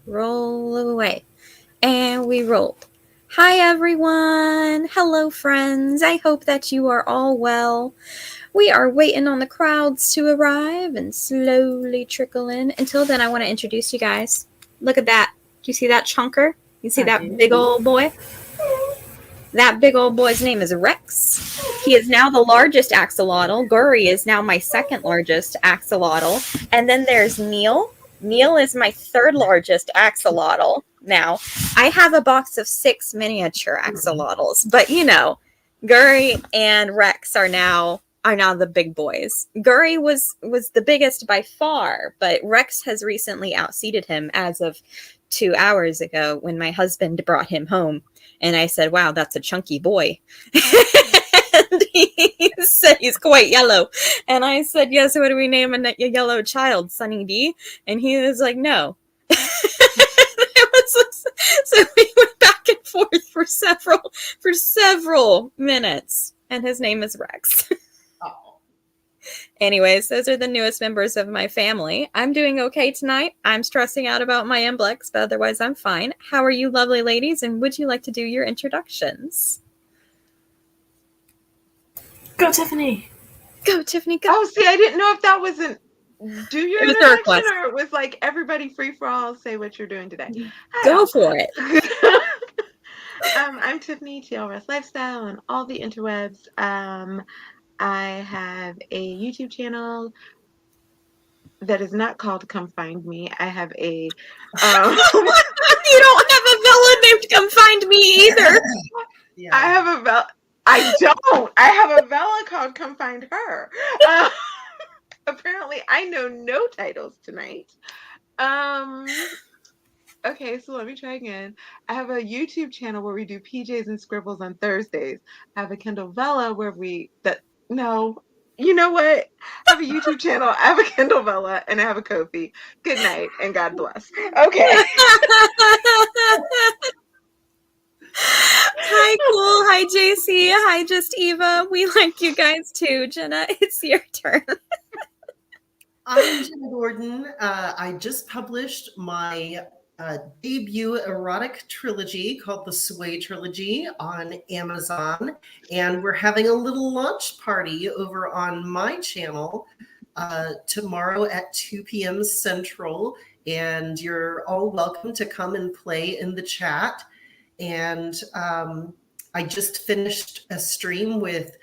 Roll away. And we rolled. Hi everyone! Hello friends! I hope that you are all well. We are waiting on the crowds to arrive and slowly trickle in. Until then, I want to introduce you guys. Look at that. Do you see that chunker? You see that big old boy? That big old boy's name is Rex. He is now the largest axolotl. Guri is now my second largest axolotl. And then there's Neil. Neil is my third largest axolotl now. I have a box of 6 miniature axolotls, but you know, Guri and Rex are now the big boys. Guri was the biggest by far, but Rex has recently outseated him as of 2 hours ago when my husband brought him home. And I said, wow, that's a chunky boy. And he said he's quite yellow. And I said, yes, what do we name a yellow child? Sunny D? And he was like, no. So we went back and forth for several minutes. And his name is Rex. Anyways, those are the newest members of my family. I'm doing okay tonight. I'm stressing out about my Mblex, but otherwise I'm fine. How are you lovely ladies? And would you like to do your introductions? Go, Tiffany. Go, Tiffany, go. Oh, see, I didn't know if that wasn't do your introduction or it was like everybody free for all, say what you're doing today. Go for it. I'm Tiffany, TLRS Lifestyle on all the interwebs. I have a YouTube channel that is not called Come Find Me. I have a you don't have a villain named Come Find Me either. Yeah. I have a Vela called Come Find Her. Apparently I know no titles tonight. Okay, so let me try again. I have a YouTube channel where we do PJs and scribbles on Thursdays. I have a Kindle Vela where no, you know what? I have a YouTube channel, I have a Kindle Vela, and I have a Ko-fi. Good night, and God bless. Okay. Hi, Cool. Hi, JC. Hi, Just Eva. We like you guys too. Jenna, it's your turn. I'm Jenna Gordon. I just published my debut erotic trilogy called the Sway Trilogy on Amazon, and we're having a little launch party over on my channel tomorrow at 2 p.m. Central, and you're all welcome to come and play in the chat. And I just finished a stream with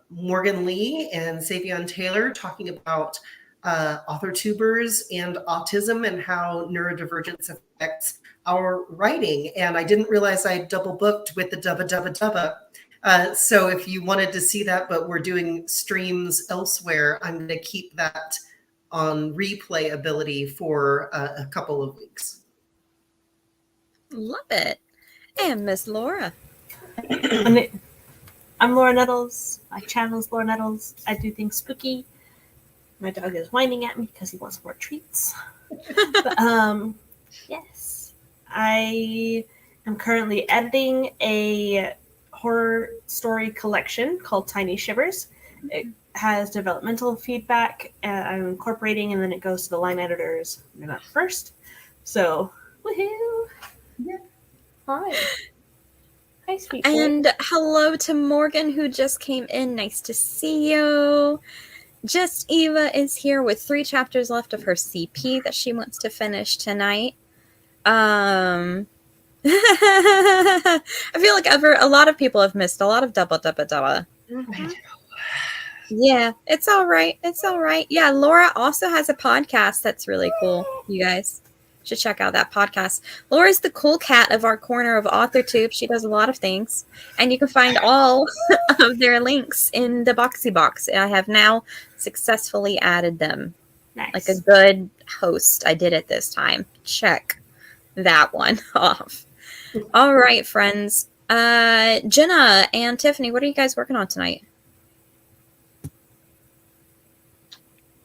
Morgan Lee and Savion Taylor talking about author tubers and autism and how neurodivergence affects our writing. And I didn't realize I double booked with the Dubba Dubba Dubba. So if you wanted to see that, but we're doing streams elsewhere, I'm going to keep that on replay ability for a couple of weeks. Love it. And Miss Laura. I'm Laura Nettles. My channel is Laura Nettles. I do things spooky. My dog is whining at me because he wants more treats. But, yes. I am currently editing a horror story collection called Tiny Shivers. It has developmental feedback, and I'm incorporating, and then it goes to the line editors first. So, woohoo! Yeah. Hi. Hi, sweet boy. And hello to Morgan, who just came in. Nice to see you. Just Eva is here with 3 chapters left of her CP that she wants to finish tonight. I feel like a lot of people have missed a lot of Dubba Dubba Dubba. Mm-hmm. Yeah, it's all right. It's all right. Yeah, Laura also has a podcast that's really cool. You guys should check out that podcast. Laura's the cool cat of our corner of AuthorTube. She does a lot of things. And you can find all of their links in the Boxy Box. I have now successfully added them. Nice. Like a good host. I did it this time. Check that one off. All right, friends. Jenna and Tiffany, what are you guys working on tonight?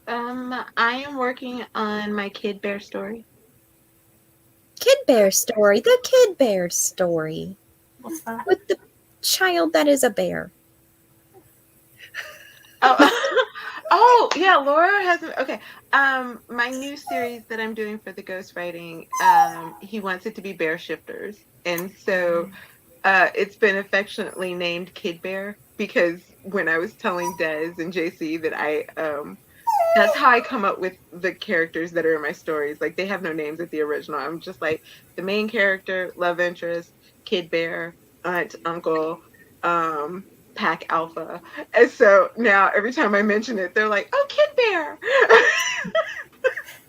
I am working on my Kid Bear story. Kid Bear story. The Kid Bear story. What's that? With the child that is a bear. Oh, Oh yeah, Laura hasn't. Okay, my new series that I'm doing for the ghostwriting, he wants it to be Bear Shifters, and so it's been affectionately named Kid Bear because when I was telling Des and JC that that's how I come up with the characters that are in my stories. Like they have no names at the original. I'm just like the main character, love interest, Kid Bear, aunt, uncle, pack alpha. And so now every time I mention it, they're like, "Oh, Kid Bear."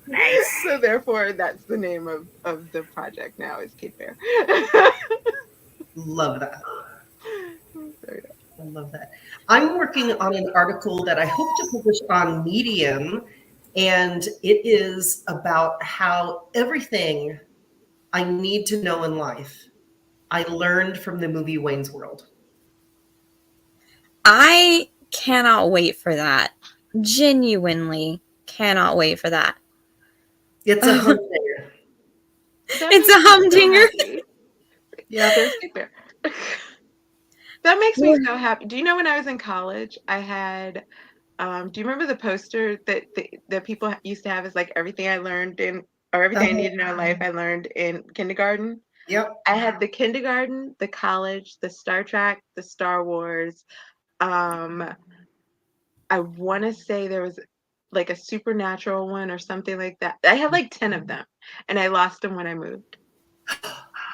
Nice. So therefore, that's the name of the project now is Kid Bear. Love that. So, yeah. I love that. I'm working on an article that I hope to publish on Medium, and it is about how everything I need to know in life I learned from the movie Wayne's World. I cannot wait for that. Genuinely cannot wait for that. It's a humdinger. That It's makes a me so humdinger. happy. Yeah, there's Kid Bear. That makes me so happy. Do you know when I was in college, I had do you remember the poster that people used to have is like everything I learned in or everything I needed to know in life I learned in kindergarten? Yep. I had the kindergarten, the college, the Star Trek, the Star Wars. I want to say there was like a supernatural one or something like that. I had like 10 of them and I lost them when I moved.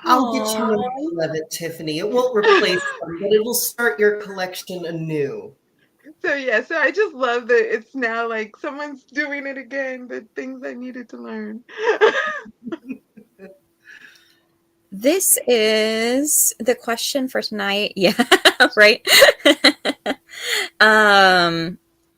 I'll get you one if you love it, Tiffany. It won't replace them, but it'll start your collection anew. So yeah, so I just love that it's now like someone's doing it again, the things I needed to learn. This is the question for tonight. Yeah, right.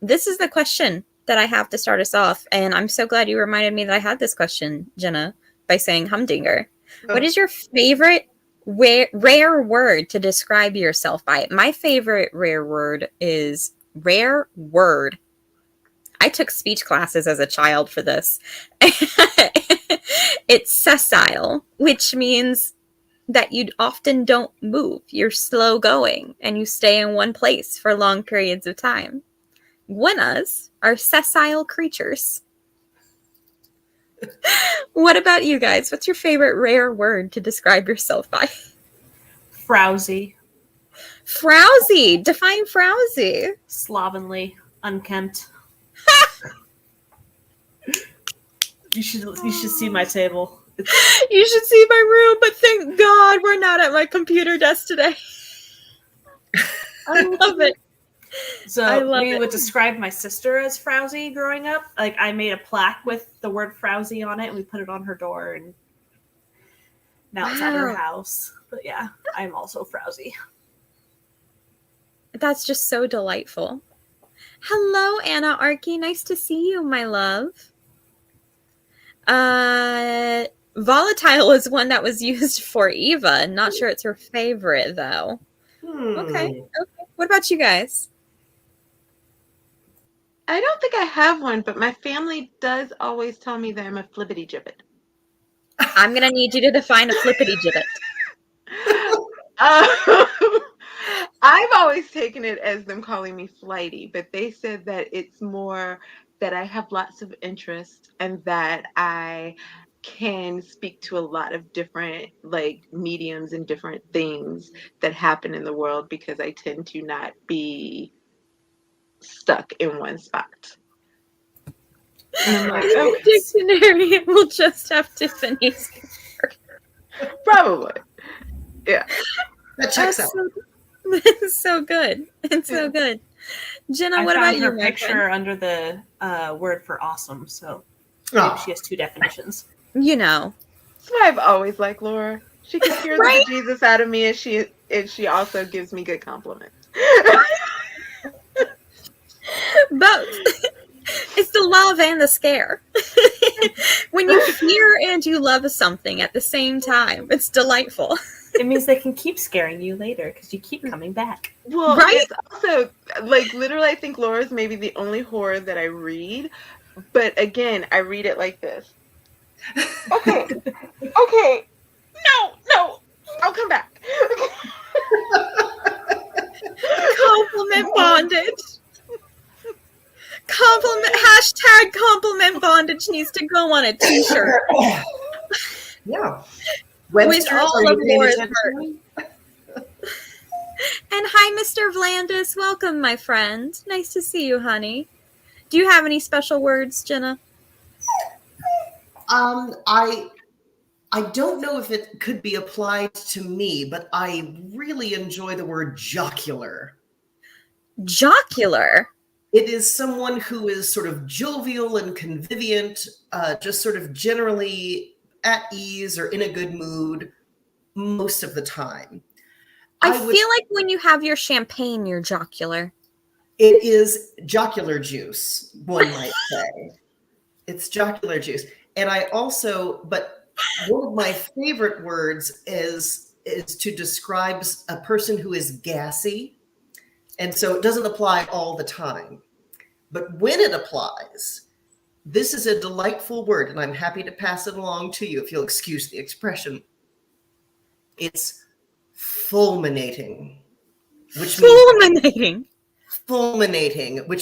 This is the question that I have to start us off, and I'm so glad you reminded me that I had this question, Jenna, by saying humdinger. What is your favorite rare word to describe yourself by? My favorite rare word is rare word. I took speech classes as a child for this. It's sessile, which means that you often don't move. You're slow going and you stay in one place for long periods of time. Guinas are sessile creatures. What about you guys? What's your favorite rare word to describe yourself by? Frowsy. Frowsy. Define frowsy. Slovenly. Unkempt. You should see my table. You should see my room, but thank God we're not at my computer desk today. I love it. So we would describe my sister as frowsy growing up. Like I made a plaque with the word frowsy on it and we put it on her door and now it's at her house. But yeah, I'm also frowsy. That's just so delightful. Hello, Anna Arky. Nice to see you, my love. Volatile is one that was used for Eva. Not sure it's her favorite, though. Okay. What about you guys? I don't think I have one, but my family does always tell me that I'm a flippity gibbet. I'm going to need you to define a flippity gibbet. I've always taken it as them calling me flighty, but they said that it's more that I have lots of interest and that I can speak to a lot of different like mediums and different things that happen in the world because I tend to not be stuck in one spot. And I'm like, okay. Dictionary, it will just have Tiffany's. Probably. Yeah. That checks out. It's so good. It's so good. Jenna, what about her you? Picture under the word for awesome, so maybe she has two definitions. You know. That's why I've always liked Laura. She can scare the Jesus out of me, and she also gives me good compliments. Both. It's the love and the scare. When you fear and you love something at the same time, it's delightful. It means they can keep scaring you later because you keep coming back. Well, it's also like literally I think Laura's maybe the only horror that I read. But again, I read it like this. Okay. Okay. No. I'll come back. Compliment bondage. bondage needs to go on a t-shirt. Yeah. With Webster, all are you of paying Laura's attention? And hi, Mr. Vlandis. Welcome, my friend. Nice to see you, honey. Do you have any special words, Jenna? I don't know if it could be applied to me, but I really enjoy the word jocular. Jocular? It is someone who is sort of jovial and conviviant, just sort of generally at ease or in a good mood most of the time. I feel like when you have your champagne, you're jocular. It is jocular juice, one might say. It's jocular juice. And but one of my favorite words is to describe a person who is gassy. And so it doesn't apply all the time. But when it applies, this is a delightful word, and I'm happy to pass it along to you if you'll excuse the expression. It's fulminating, which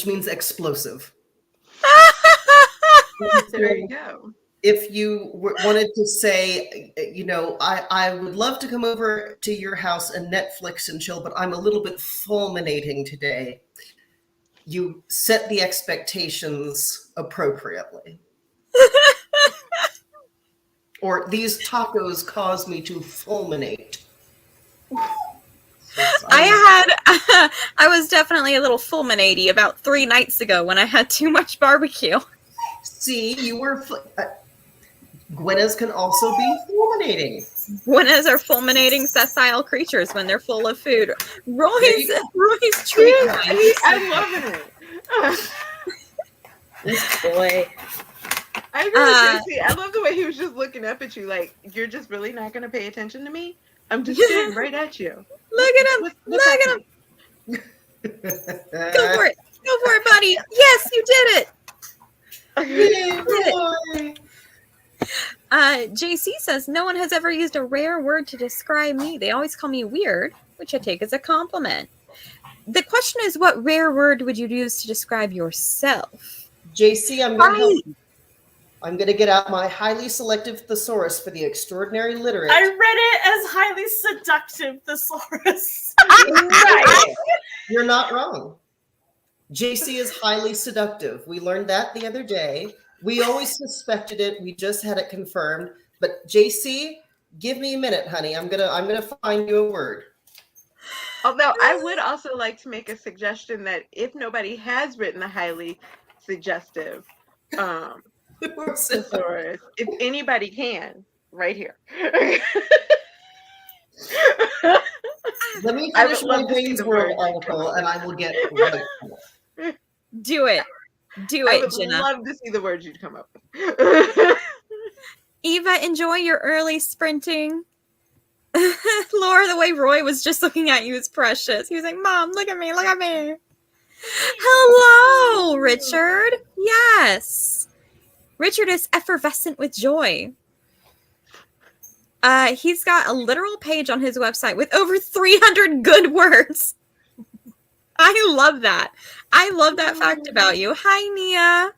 means explosive. There you go. If you wanted to say, I would love to come over to your house and Netflix and chill, but I'm a little bit fulminating today, you set the expectations appropriately. Or these tacos cause me to fulminate. I was definitely a little fulminaty about 3 nights ago when I had too much barbecue. See, you were... Gwennas can also be fulminating. Gwennas are fulminating sessile creatures when they're full of food. Roy's treat. I'm loving it. This boy. I agree with JC. I love the way he was just looking up at you like, you're just really not going to pay attention to me? I'm just staring right at you. Look at him. Look at him. Go for it. Go for it, buddy. Yes, you did it. JC says, no one has ever used a rare word to describe me. They always call me weird, which I take as a compliment. The question is, what rare word would you use to describe yourself? JC, I'm going to help you. I'm going to get out my highly selective thesaurus for the extraordinary literate. I read it as highly seductive thesaurus. Right. You're not wrong. JC is highly seductive. We learned that the other day. We always suspected it. We just had it confirmed. But JC, give me a minute, honey. I'm gonna find you a word. Although I would also like to make a suggestion that if nobody has written a highly suggestive thesaurus, if anybody can, right here. Let me finish my Wayne's World article, and I will get right to it. Do it. Do it, Jenna. I would love to see the words you'd come up with. Eva, enjoy your early sprinting. Laura, the way Roy was just looking at you is precious. He was like, Mom, look at me, look at me. Hello, Richard. Yes. Richard is effervescent with joy. He's got a literal page on his website with over 300 good words. I love that. I love that fact about you. Hi, Nia.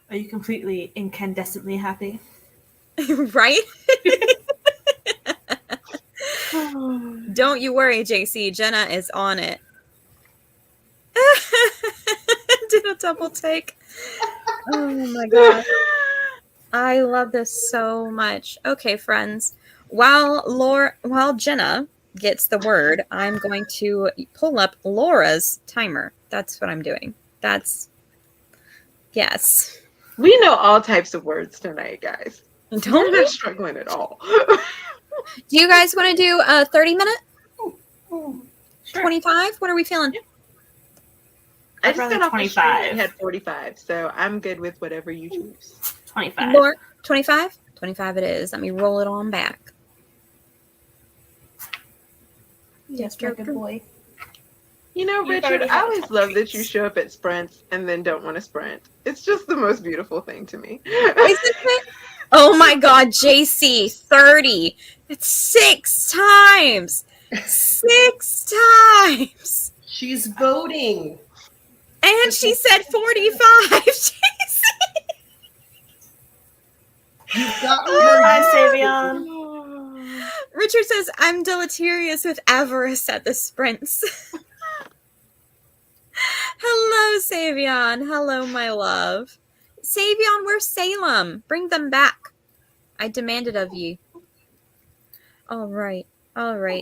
Are you completely incandescently happy? Right? Don't you worry, JC. Jenna is on it. Did a double take. Oh my god. I love this so much. Okay, friends. While Jenna gets the word, I'm going to pull up Laura's timer. That's what I'm doing. Yes. We know all types of words tonight, guys. Don't We're not struggling at all. Do you guys want to do a 30-minute? Sure. 25? What are we feeling? I just got off 25. and had 45, so I'm good with whatever you choose. 25. Laura, 25? 25 it is. Let me roll it on back. Yes, you're a good boy. You know, Richard, I always love that you show up at sprints and then don't want to sprint. It's just the most beautiful thing to me. Isn't it? Oh my god, JC, 30. It's 6 times. 6 times. She's voting. And she said 45, JC. You've got me where Hi, you Savion. Oh. Richard says, I'm deleterious with avarice at the sprints. Hello, Savion. Hello, my love. Savion, where's Salem? Bring them back. I demanded of you. All right.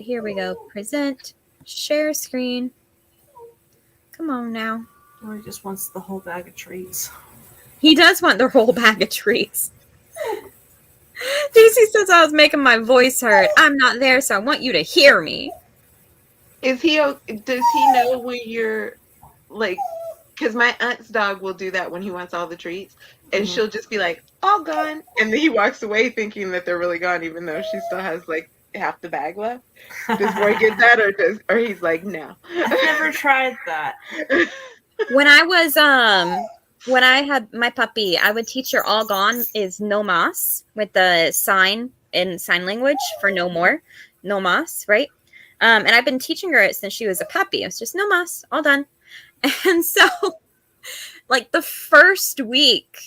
Here we go. Present. Share screen. Come on now. Or he just wants the whole bag of treats. He does want the whole bag of treats. Daisy says I was making my voice heard. I'm not there, so I want you to hear me. Does he know when you're like, because my aunt's dog will do that when he wants all the treats, and she'll just be like, all gone, and then he walks away thinking that they're really gone, even though she still has like half the bag left. Does Roy get that, or he's like, no? I've never tried that. When I had my puppy, I would teach her all gone is no mas with the sign in sign language for no more, no mas, right? And I've been teaching her it since she was a puppy. It's just no mas, all done. And so, like the first week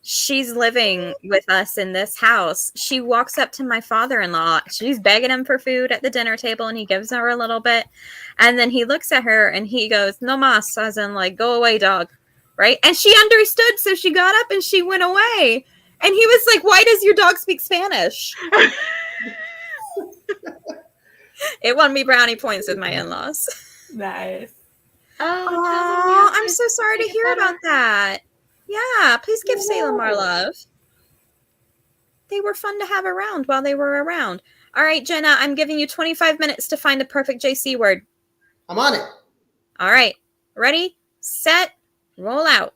she's living with us in this house, she walks up to my father-in-law. She's begging him for food at the dinner table, and he gives her a little bit. And then he looks at her and he goes, no mas, as in like, go away, dog. Right? And she understood, so she got up and she went away. And he was like, why does your dog speak Spanish? It won me brownie points with my in-laws. Nice. Oh, I'm so sorry to hear about that. Yeah, please give Salem our love. They were fun to have around while they were around. All right, Jenna, I'm giving you 25 minutes to find the perfect JC word. I'm on it. All right. Ready, set, roll out.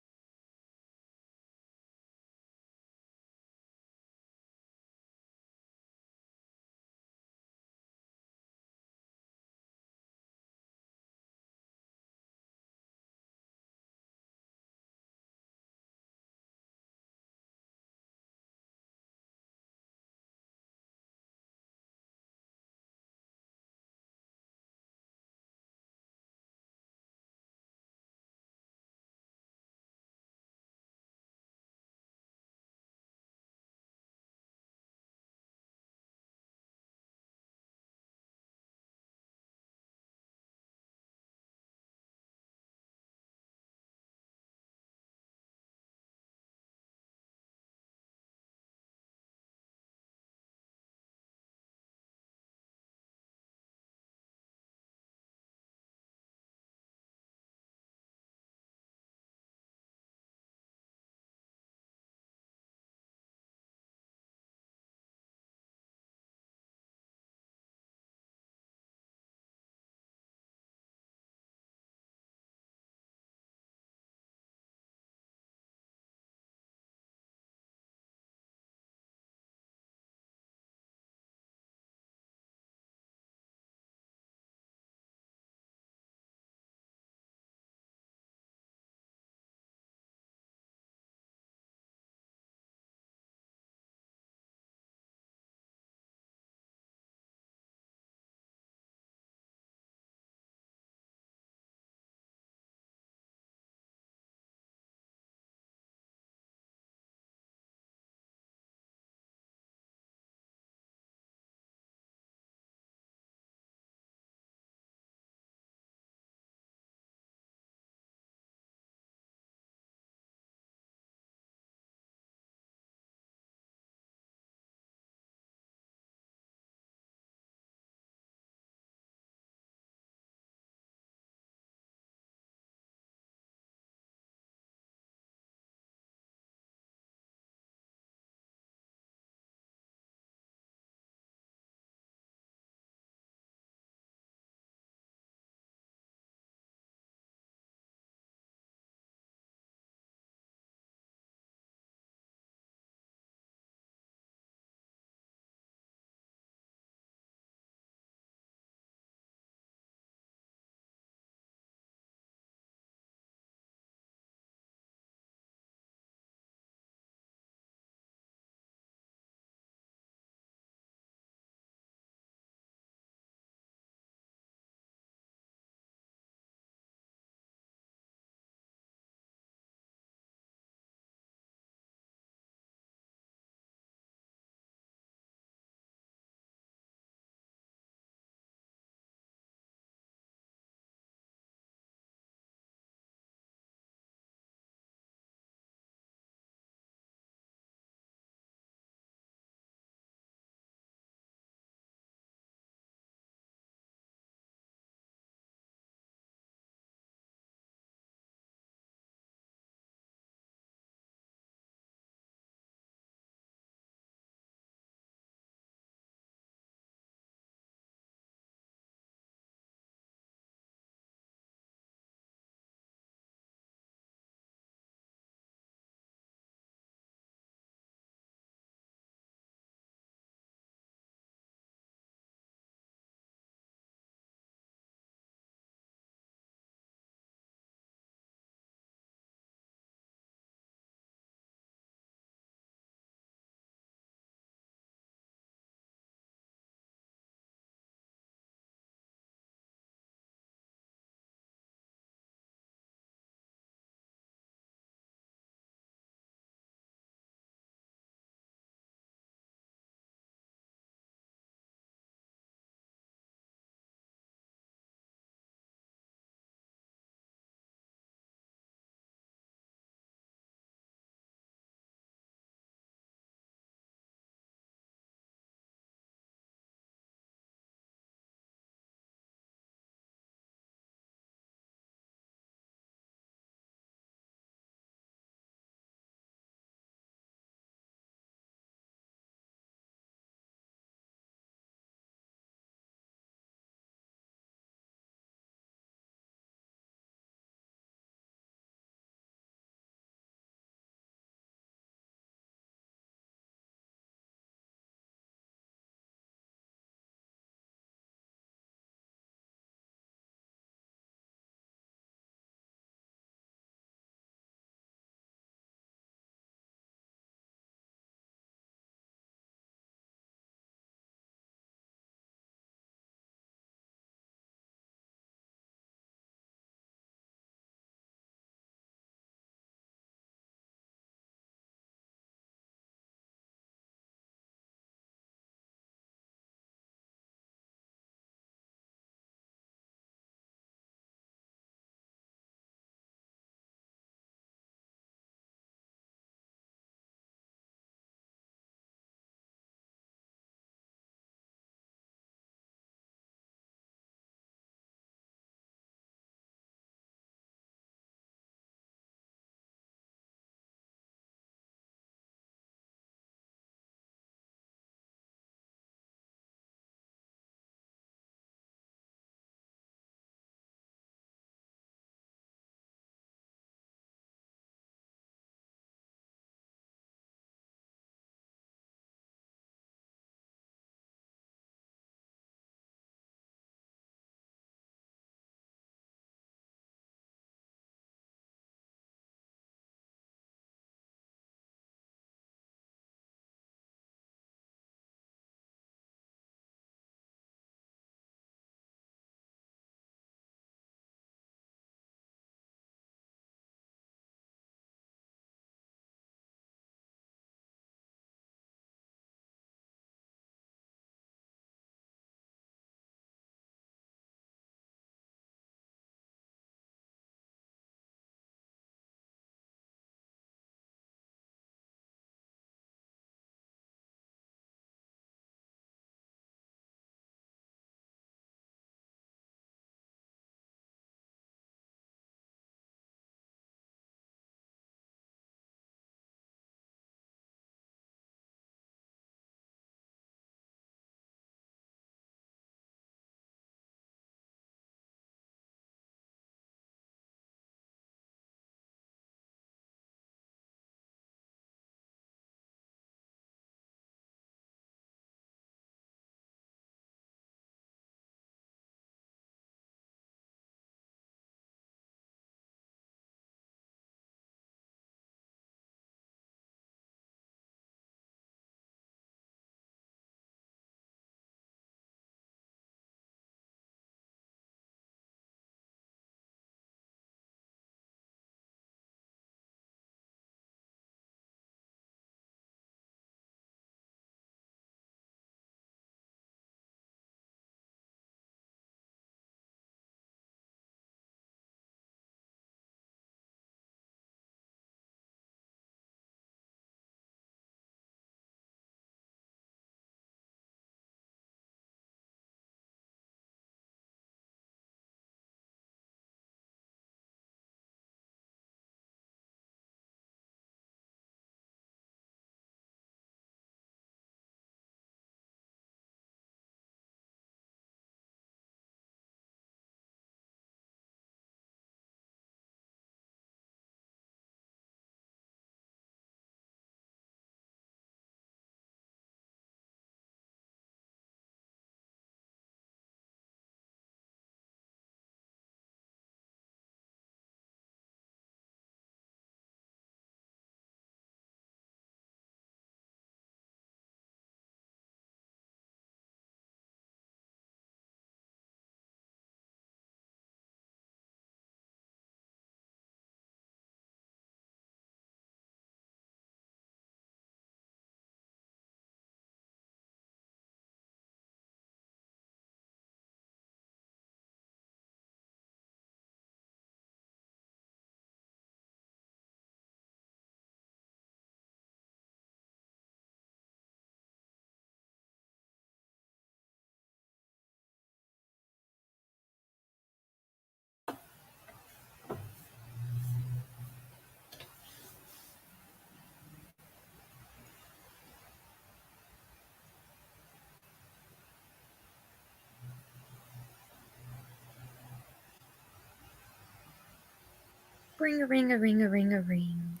Ring a ring a ring a ring a ring.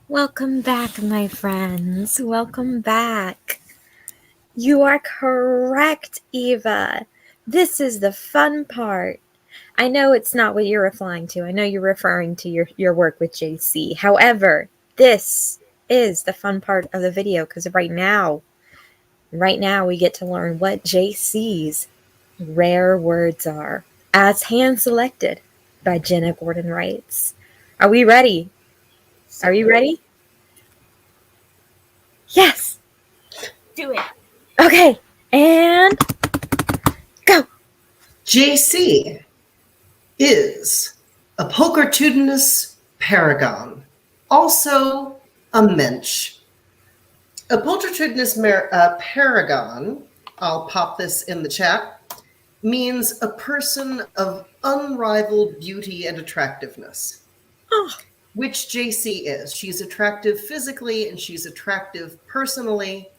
Welcome back, my friends. Welcome back. You are correct, Eva. This is the fun part. I know it's not what you're replying to. I know you're referring to your work with JC. However, this is the fun part of the video because right now we get to learn what JC's rare words are as hand selected by Jenna Gordon Wrights. Are we ready? Are you ready? Yes. Do it. Okay. And go. JC is a pokertudinous paragon, also a mensch. A pokertudinous paragon, I'll pop this in the chat, means a person of unrivaled beauty and attractiveness. Oh. Which JC is. She's attractive physically and she's attractive personally.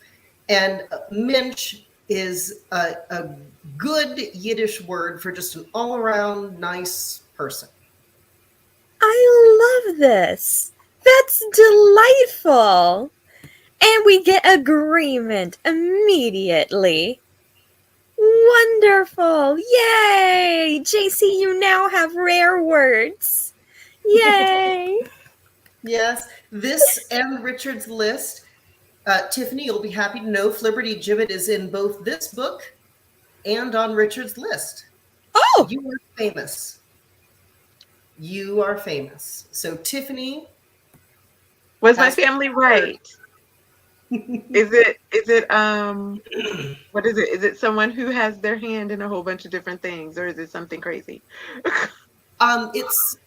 And mensch is a good Yiddish word for just an all-around nice person. I love this. That's delightful. And we get agreement immediately. Wonderful. Yay! JC, you now have rare words. Yay! Yes, this and Richard's list. Tiffany, you'll be happy to know Flibberty Gibbet is in both this book and on Richard's list. Oh! You are famous. You are famous. So, Tiffany. Was my family right? Is it what is it? Is it someone who has their hand in a whole bunch of different things, or is it something crazy? It's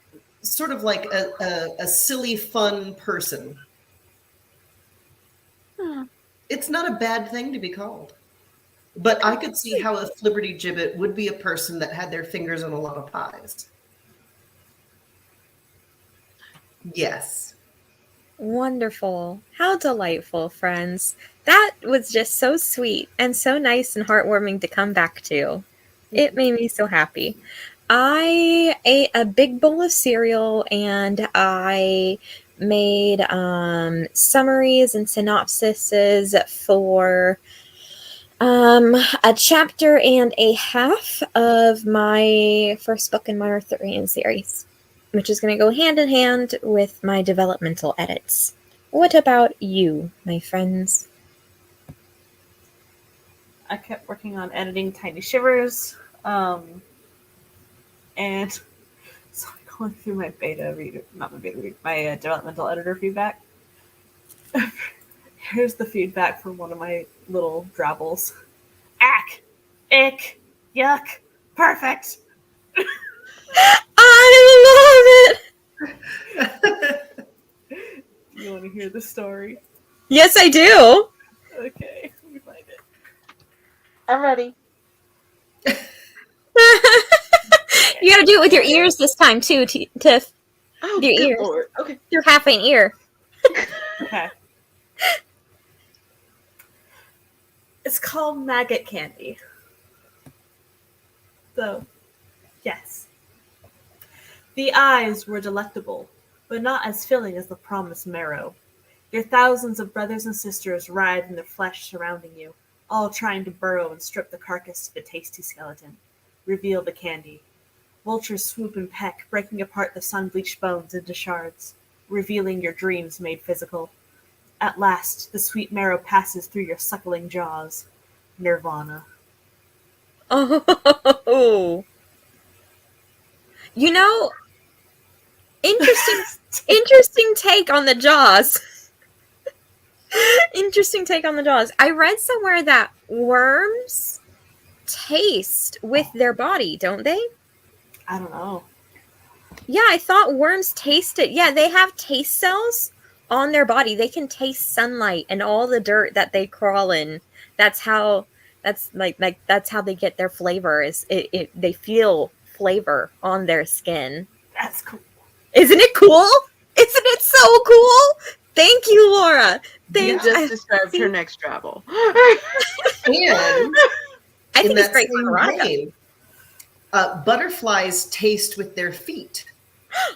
sort of like a silly, fun person. It's not a bad thing to be called. But I could see how a Flibberty Gibbet would be a person that had their fingers in a lot of pies. Yes. Wonderful. How delightful, friends. That was just so sweet and so nice and heartwarming to come back to. It made me so happy. I ate a big bowl of cereal and I made summaries and synopsises for a chapter and a half of my first book in my Arthurian series, which is going to go hand in hand with my developmental edits. What about you, my friends? I kept working on editing Tiny Shivers, and so I'm going through my my developmental editor feedback. Here's the feedback for one of my little drabbles. Ack, ick, yuck, perfect. I love it! You want to hear the story? Yes, I do! Okay, let me find it. I'm ready. You gotta do it with your ears this time, too, Tiff. Oh, Your good ears. Lord. Okay. You're half an ear. Okay. It's called maggot candy. So, yes. The eyes were delectable, but not as filling as the promised marrow. Your thousands of brothers and sisters writhe in the flesh surrounding you, all trying to burrow and strip the carcass to the tasty skeleton. Reveal the candy. Vultures swoop and peck, breaking apart the sun-bleached bones into shards, revealing your dreams made physical. At last, the sweet marrow passes through your suckling jaws. Nirvana. Oh. You know, interesting take on the jaws. Interesting take on the jaws. I read somewhere that worms taste with their body, don't they? I don't know. Yeah, I thought worms taste it. Yeah, they have taste cells on their body. They can taste sunlight and all the dirt that they crawl in. That's how they get their flavor. They feel flavor on their skin. That's cool. Isn't it cool? Isn't it so cool? Thank you, Laura. You just described her next travel. And I think in it's that great for same erotica. vein, butterflies taste with their feet.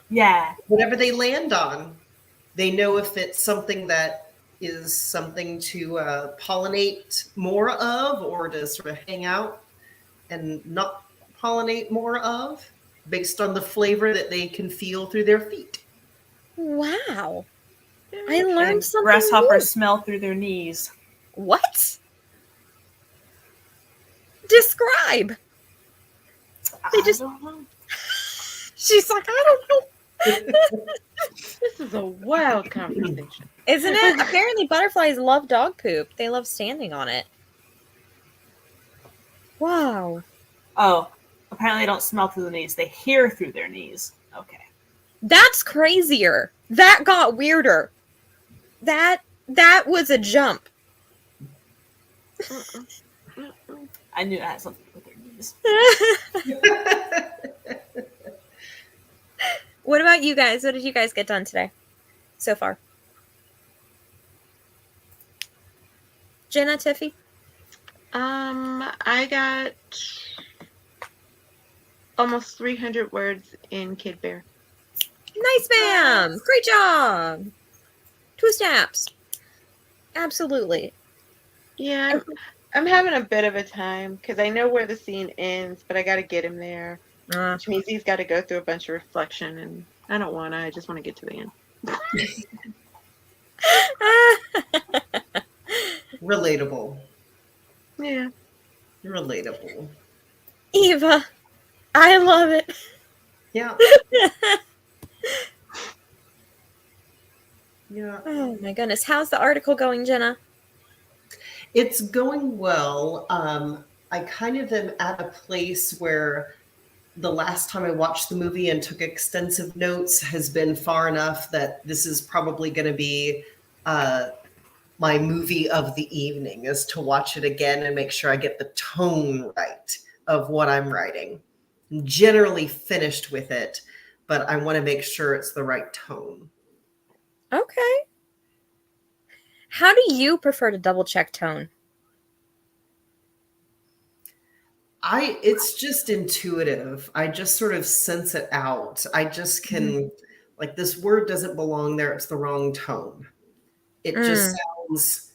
Yeah. Whatever they land on, they know if it's something that is something to pollinate more of or to sort of hang out and not pollinate more of based on the flavor that they can feel through their feet. Wow. I learned And something grasshoppers new. smell through their knees. What? Describe. They just. I don't know. She's like, I don't know. This is a wild conversation. Isn't it? Apparently, butterflies love dog poop. They love standing on it. Wow. Oh, apparently they don't smell through the knees. They hear through their knees. Okay. That's crazier. That got weirder. That was a jump. I knew it had something to do with their knees. What about you guys? What did you guys get done today so far? Jenna, Tiffy? I got almost 300 words in Kid Bear. Nice, ma'am. Great job. 2 snaps. Absolutely. Yeah, I'm having a bit of a time because I know where the scene ends, but I got to get him there, which means he's got to go through a bunch of reflection, and I don't want to. I just want to get to the end. Relatable. Yeah. Relatable. Eva, I love it. Yeah. Yeah. Oh my goodness. How's the article going, Jenna? It's going well. I kind of am at a place where the last time I watched the movie and took extensive notes has been far enough that this is probably going to be my movie of the evening, is to watch it again and make sure I get the tone right of what I'm writing. I'm generally finished with it, but I want to make sure it's the right tone. Okay. How do you prefer to double check tone? It's just intuitive. I just sort of sense it out. I just can, like, this word doesn't belong there. It's the wrong tone. It just sounds,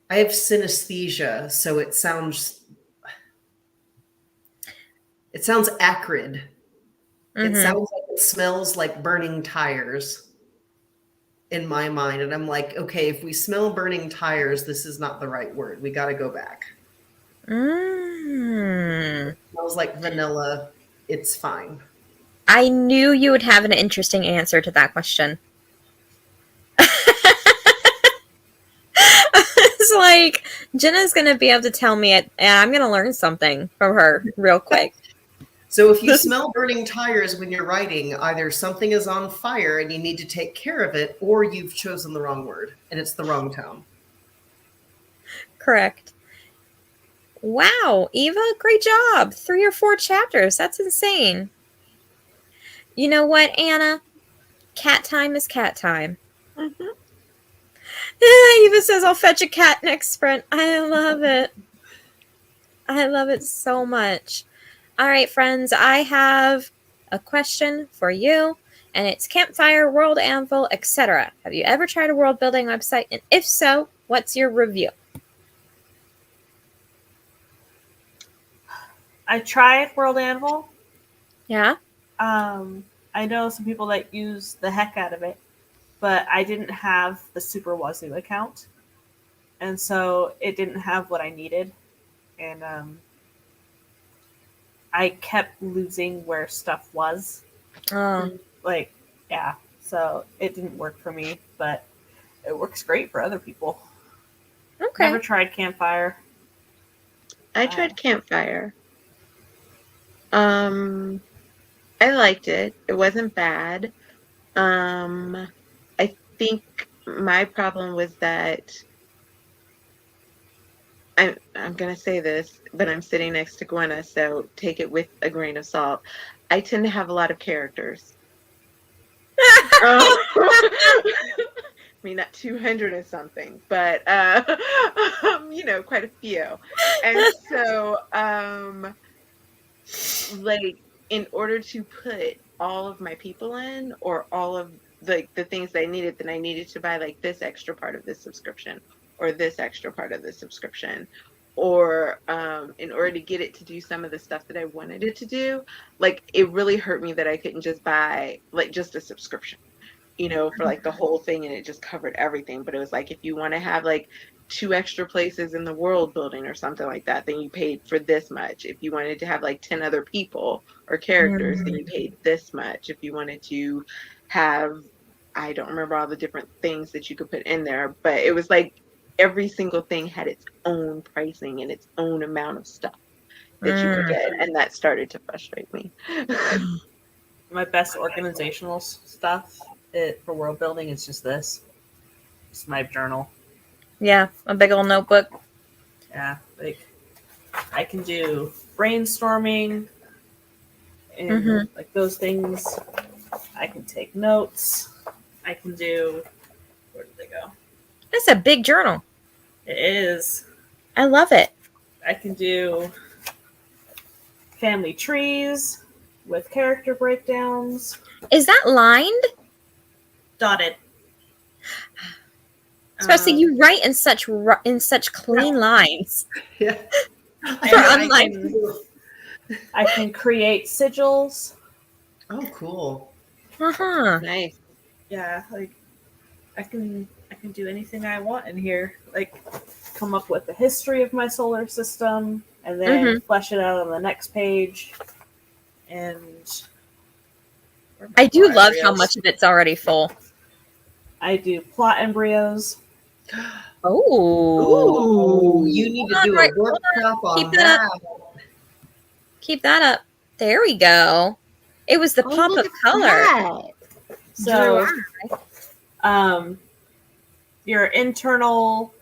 I have synesthesia, so it sounds acrid. It sounds like it smells like burning tires in my mind. And I'm like, okay, if we smell burning tires, this is not the right word. We got to go back. It smells like vanilla. It's fine. I knew you would have an interesting answer to that question. It's like, Jenna's going to be able to tell me it, and I'm going to learn something from her real quick. So if you smell burning tires when you're writing, either something is on fire and you need to take care of it, or you've chosen the wrong word and it's the wrong tone. Correct. Wow, Eva, great job. 3 or 4 chapters. That's insane. You know what, Anna? Cat time is cat time. Eva says, I'll fetch a cat next sprint. I love it. I love it so much. All right, friends, I have a question for you, and it's campfire, world anvil, etc. Have you ever tried a world building website? And if so, what's your review? I tried World Anvil. Yeah? I know some people that use the heck out of it, but I didn't have the Super Wazoo account. And so it didn't have what I needed. And I kept losing where stuff was. Like, yeah. So it didn't work for me, but it works great for other people. Okay. Never tried Campfire. I tried Campfire. I liked it. It wasn't bad. I think my problem was that I'm gonna say this, but I'm sitting next to Gwenna, so take it with a grain of salt. I tend to have a lot of characters. I mean, not 200 or something, but quite a few. And so, like, in order to put all of my people in, or all of the things that I needed, then I needed to buy like this extra part of this subscription, or this extra part of this subscription, or in order to get it to do some of the stuff that I wanted it to do. Like, it really hurt me that I couldn't just buy like just a subscription, for like the whole thing, and it just covered everything. But it was like, if you want to have like 2 extra places in the world building or something like that, then you paid for this much. If you wanted to have like 10 other people or characters, then you paid this much. If you wanted to have, I don't remember all the different things that you could put in there, but it was like every single thing had its own pricing and its own amount of stuff that you could get, and that started to frustrate me. My best organizational stuff for world building is just this. It's my journal. Yeah, a big old notebook. Yeah, like I can do brainstorming and like those things. I can take notes. I can do, where did they go? That's a big journal. It is. I love it. I can do family trees with character breakdowns. Is that lined? Dotted. Especially you write in such clean lines. Yeah. I can create sigils. Oh, cool. Nice. Yeah, like I can do anything I want in here. Like come up with the history of my solar system and then flesh it out on the next page. And I do love how much of it's already full. I do plot embryos. Oh, you need to do a workshop on that. Keep that up. There we go. It was the pop of color. So, your internal,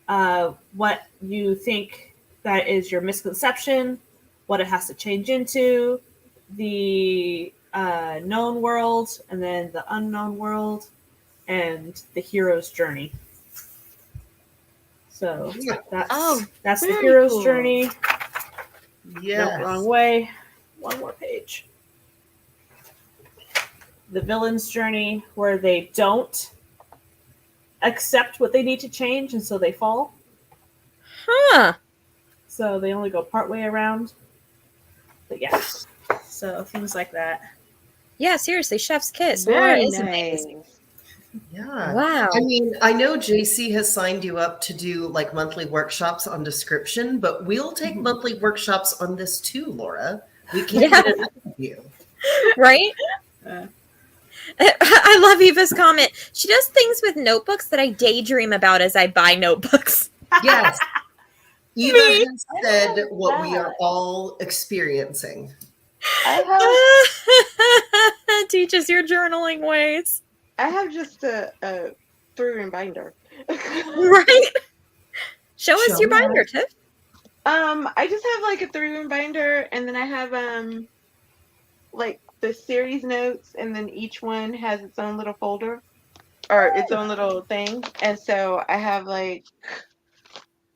what you think that is your misconception, what it has to change into, the known world, and then the unknown world, and the hero's journey. So that's the hero's journey. Yeah. No, wrong way. One more page. The villain's journey, where they don't accept what they need to change, and so they fall. Huh. So they only go partway around. But yeah. So things like that. Yeah, seriously, chef's kiss. Very Laura is nice. amazing. Yeah. Wow. I mean, I know JC has signed you up to do like monthly workshops on description, but we'll take monthly workshops on this too, Laura. We can't get enough of you. Right? I love Eva's comment. She does things with notebooks that I daydream about as I buy notebooks. Yes. Eva has said what we are all experiencing. Teach us your journaling ways. I have just a 3-ring binder. Right? Show us your binder, Tiff. I just have like a 3-ring binder, and then I have like the series notes, and then each one has its own little folder or its own little thing. And so I have like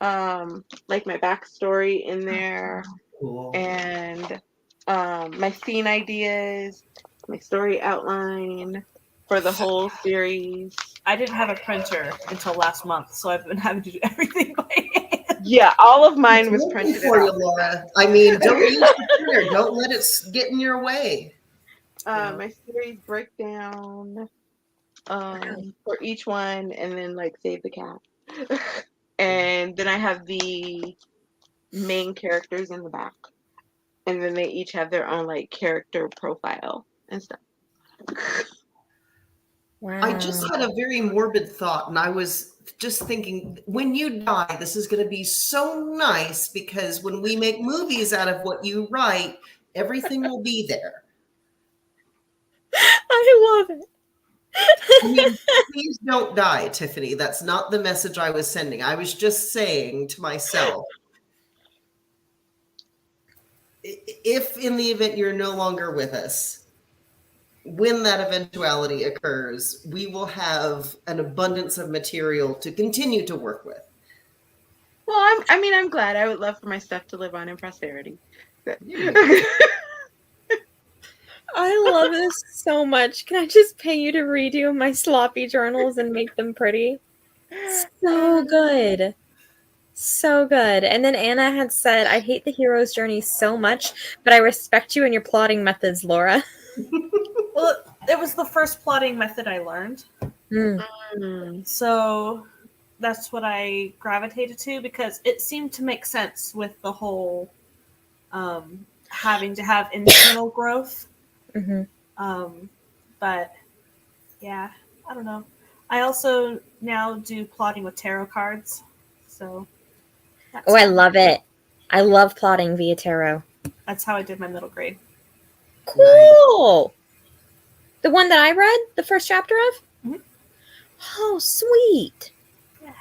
my backstory in there, and my scene ideas, my story outline for the whole series. I didn't have a printer until last month, so I've been having to do everything by hand. Yeah, all of mine was printed for you, Laura. I mean, don't use the printer. Don't let it get in your way. My series breakdown for each one, and then like save the cat. And then I have the main characters in the back, and then they each have their own like character profile and stuff. Wow. I just had a very morbid thought, and I was just thinking, when you die, this is going to be so nice, because when we make movies out of what you write, everything will be there. I love it. I mean, please don't die, Tiffany. That's not the message I was sending. I was just saying to myself, if in the event you're no longer with us, when that eventuality occurs, we will have an abundance of material to continue to work with. Well, I'm glad. I would love for my stuff to live on in prosperity. I love this so much. Can I just pay you to redo my sloppy journals and make them pretty? So good. So good. And then Anna had said, I hate the hero's journey so much, but I respect you and your plotting methods, Laura. Well, it was the first plotting method I learned. Mm. So that's what I gravitated to because it seemed to make sense with the whole having to have internal growth. Mm-hmm. But yeah, I don't know. I also now do plotting with tarot cards. So that's Oh, I fun. love it. I love plotting via tarot. That's how I did my middle grade. Cool. The one that I read, the first chapter of? Mhm. Oh, sweet. Yeah.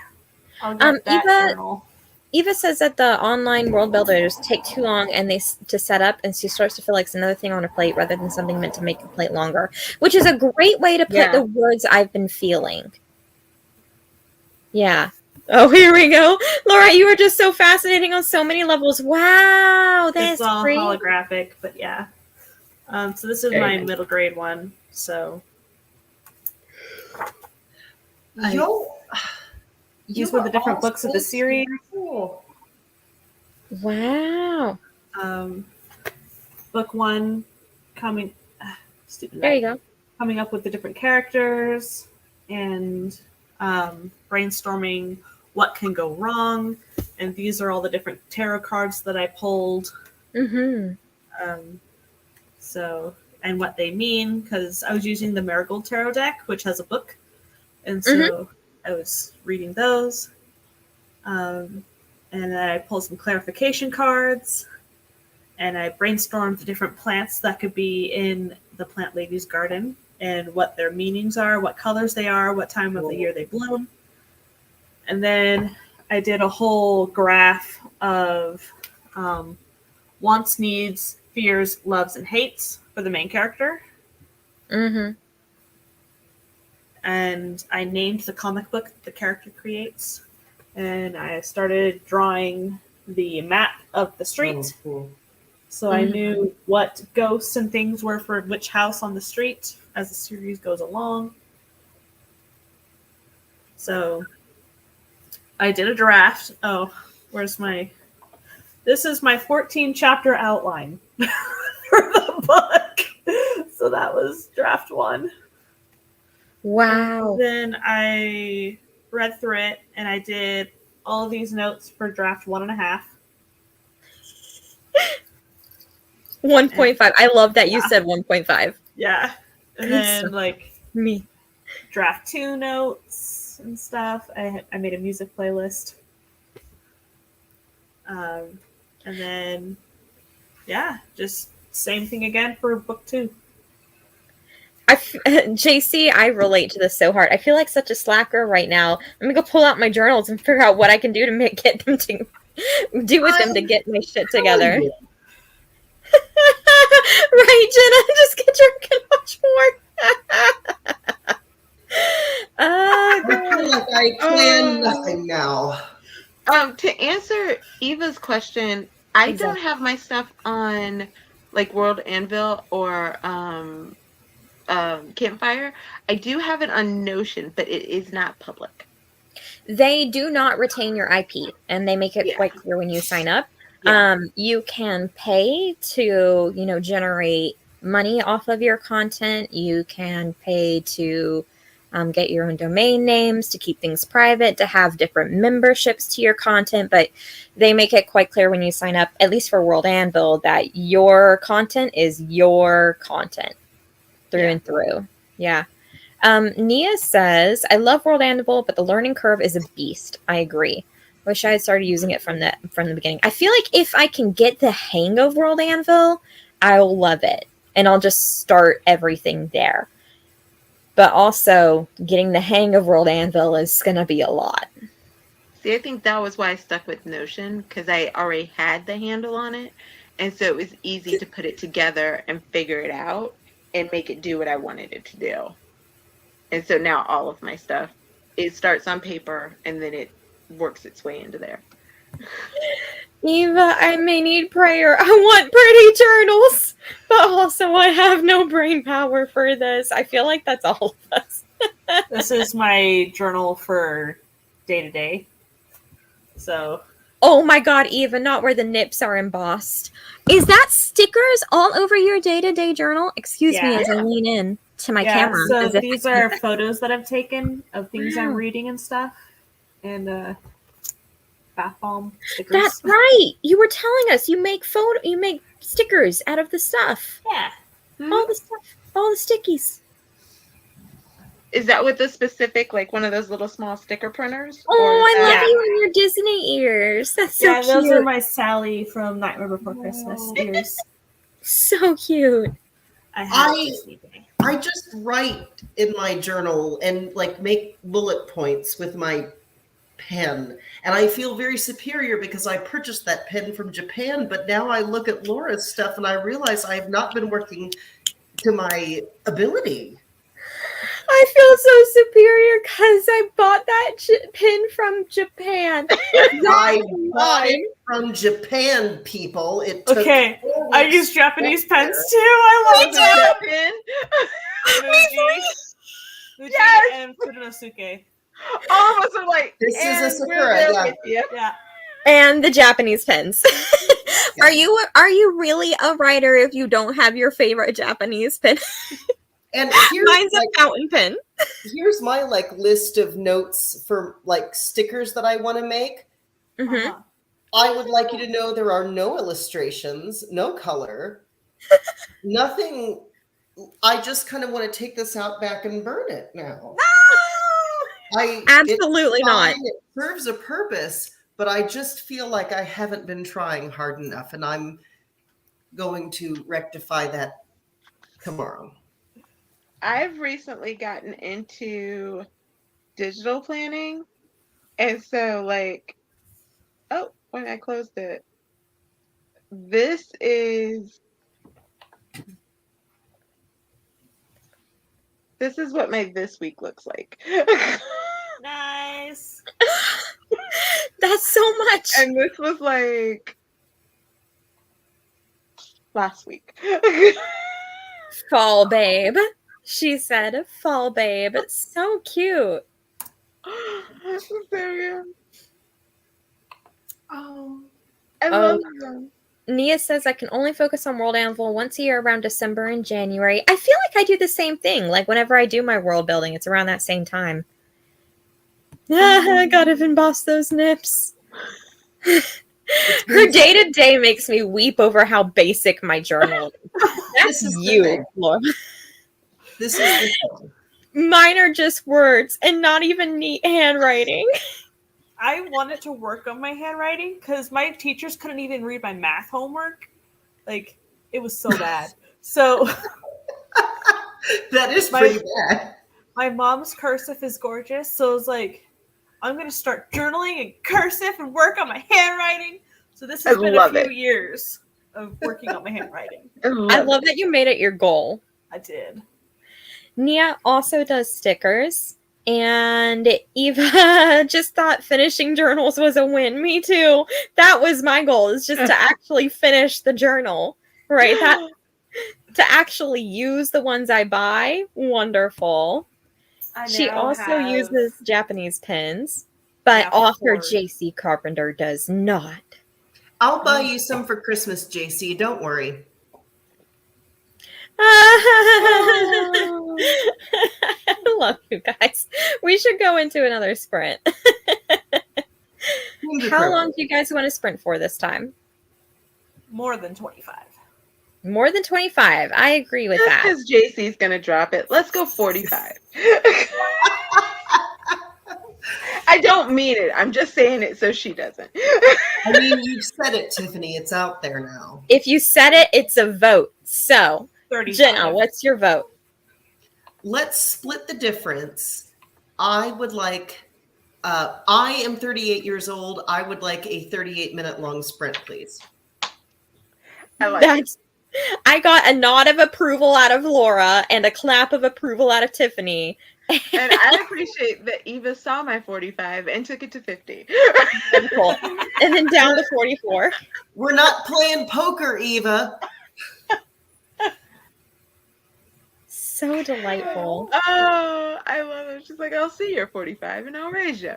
I'll get that journal. Eva says that the online world builders take too long and to set up, and she starts to feel like it's another thing on a plate rather than something meant to make the plate longer, which is a great way to put the words I've been feeling. Yeah. Oh, here we go. Laura, you are just so fascinating on so many levels. Wow, that's It's all great. holographic, but yeah. So this is my middle grade one. So these were the different books of the series. Cool. Wow. Book one coming There you go. coming up with the different characters and brainstorming what can go wrong. And these are all the different tarot cards that I pulled. Mm-hmm. So, and what they mean, because I was using the Marigold Tarot deck, which has a book. And so I was reading those. And then I pulled some clarification cards. And I brainstormed the different plants that could be in the Plant Lady's garden and what their meanings are, what colors they are, what time of the year they bloom. And then I did a whole graph of wants, needs, fears, loves, and hates for the main character. Mm-hmm. And I named the comic book the character creates. And I started drawing the map of the street. Oh, cool. So I knew what ghosts and things were for which house on the street as the series goes along. So I did a draft. Oh, where's my... This is my 14 chapter outline for the book. So that was draft one. Wow. And then I read through it and I did all of these notes for draft 1.5. 1.5. I love that you said 1.5. Yeah. And Good then stuff. like Me. draft 2 notes and stuff. I made a music playlist. And then yeah, just same thing again for book 2. JC, I relate to this so hard. I feel like such a slacker right now. I'm gonna go pull out my journals and figure out what I can do to get them to do with them to get my shit together. Right, Jenna? Just get drunk and watch more. I feel like I plan nothing now. To answer Eva's question, I don't have my stuff on like World Anvil or Campfire. I do have it on Notion, but it is not public. They do not retain your IP, and they make it quite clear when you sign up. Yeah. You can pay to, generate money off of your content. You can pay to get your own domain names, to keep things private, to have different memberships to your content. But they make it quite clear when you sign up, at least for World Anvil, that your content is your content through and through. Yeah. Nia says, I love World Anvil, but the learning curve is a beast. I agree. Wish I had started using it from the beginning. I feel like if I can get the hang of World Anvil, I'll love it. And I'll just start everything there. But also, getting the hang of World Anvil is going to be a lot. See, I think that was why I stuck with Notion, because I already had the handle on it. And so it was easy to put it together and figure it out and make it do what I wanted it to do. And so now all of my stuff, it starts on paper and then it works its way into there. Eva, I may need prayer. I want pretty journals, but also I have no brain power for this. I feel like that's all of us. This is my journal for day to day. So. Oh my god, Eva, not where the nips are embossed. Is that stickers all over your day-to-day journal? Excuse me as I lean in to my camera. So these are photos that I've taken of things I'm reading and stuff. And bath bomb stickers. That's right. You were telling us you make stickers out of the stuff. Yeah. All the stuff. All the stickies. Is that with the specific, like one of those little small sticker printers? Oh, I love you and your Disney ears. That's so cute. Those are my Sally from Nightmare Before Christmas ears. So cute. I just write in my journal and like make bullet points with my pen. And I feel very superior because I purchased that pen from Japan. But now I look at Laura's stuff and I realize I have not been working to my ability. I feel so superior because I bought that pin from Japan. I bought it from Japan, people. It took I use Japanese pens too. I love that. Fuji and Furunosuke. All of us are like, this is a Sakura. Yeah. And the Japanese pens. Are you really a writer if you don't have your favorite Japanese pen? And mine's a fountain pen. Here's my list of notes for stickers that I want to make. Mm-hmm. I would like you to know there are no illustrations, no color, nothing. I just kind of want to take this out back and burn it now. Absolutely not. It serves a purpose, but I just feel like I haven't been trying hard enough, and I'm going to rectify that tomorrow. I've recently gotten into digital planning. And so when I closed it, this is what my this week looks like. Nice. That's so much. And this was last week. Fall babe. She said, fall babe. It's so cute. Oh, I love them. Nia says, I can only focus on World Anvil once a year around December and January. I feel like I do the same thing. Like whenever I do my world building, it's around that same time. I gotta emboss those nips. Her day-to-day makes me weep over how basic my journal is. That's you, Laura. This is mine are just words and not even neat handwriting. I wanted to work on my handwriting because my teachers couldn't even read my math homework. It was so bad. So that is pretty bad. My mom's cursive is gorgeous, so it's I'm going to start journaling in cursive and work on my handwriting. So this has been a few years of working on my handwriting. I love that you made it your goal. I did. Nia also does stickers, and Eva just thought finishing journals was a win. Me too. That was my goal, is just to actually finish the journal, right? To actually use the ones I buy. Wonderful. She also uses Japanese pens, but author JC Carpenter does not. I'll buy you some for Christmas, JC. Don't worry. I love you guys. We should go into another sprint. How long do you guys want to sprint for this time? More than 25. More than 25. I agree with that. Because JC's going to drop it. Let's go 45. I don't mean it. I'm just saying it so she doesn't. I mean, you've said it, Tiffany. It's out there now. If you said it, it's a vote. So, 35. Jenna, what's your vote? Let's split the difference. I would like, I am 38 years old. I would like a 38-minute long sprint, please. I got a nod of approval out of Laura and a clap of approval out of Tiffany. And I appreciate that Eva saw my 45 and took it to 50. Wonderful. And then down to 44. We're not playing poker, Eva. So delightful. Oh, I love it. She's like, I'll see your 45 and I'll raise you.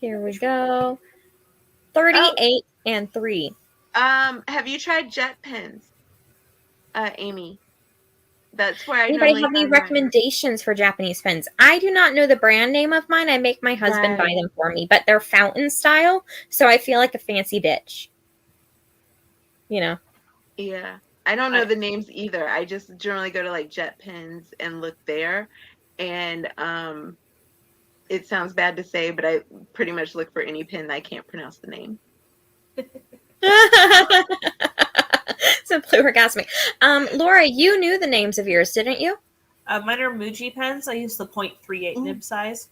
Here we go. 38 and 3. Have you tried jet pens, Amy? That's where I Anybody normally have any find mine. recommendations for Japanese pens? I do not know the brand name of mine. I make my husband buy them for me, but they're fountain style, so I feel like a fancy bitch. You know. Yeah. I don't know the names either. I just generally go to like jet pens and look there. And it sounds bad to say, but I pretty much look for any pen that I can't pronounce the name. Simply orgasmic. Laura, you knew the names of yours, didn't you? Mine are Muji pens. I use the 0.38 nib size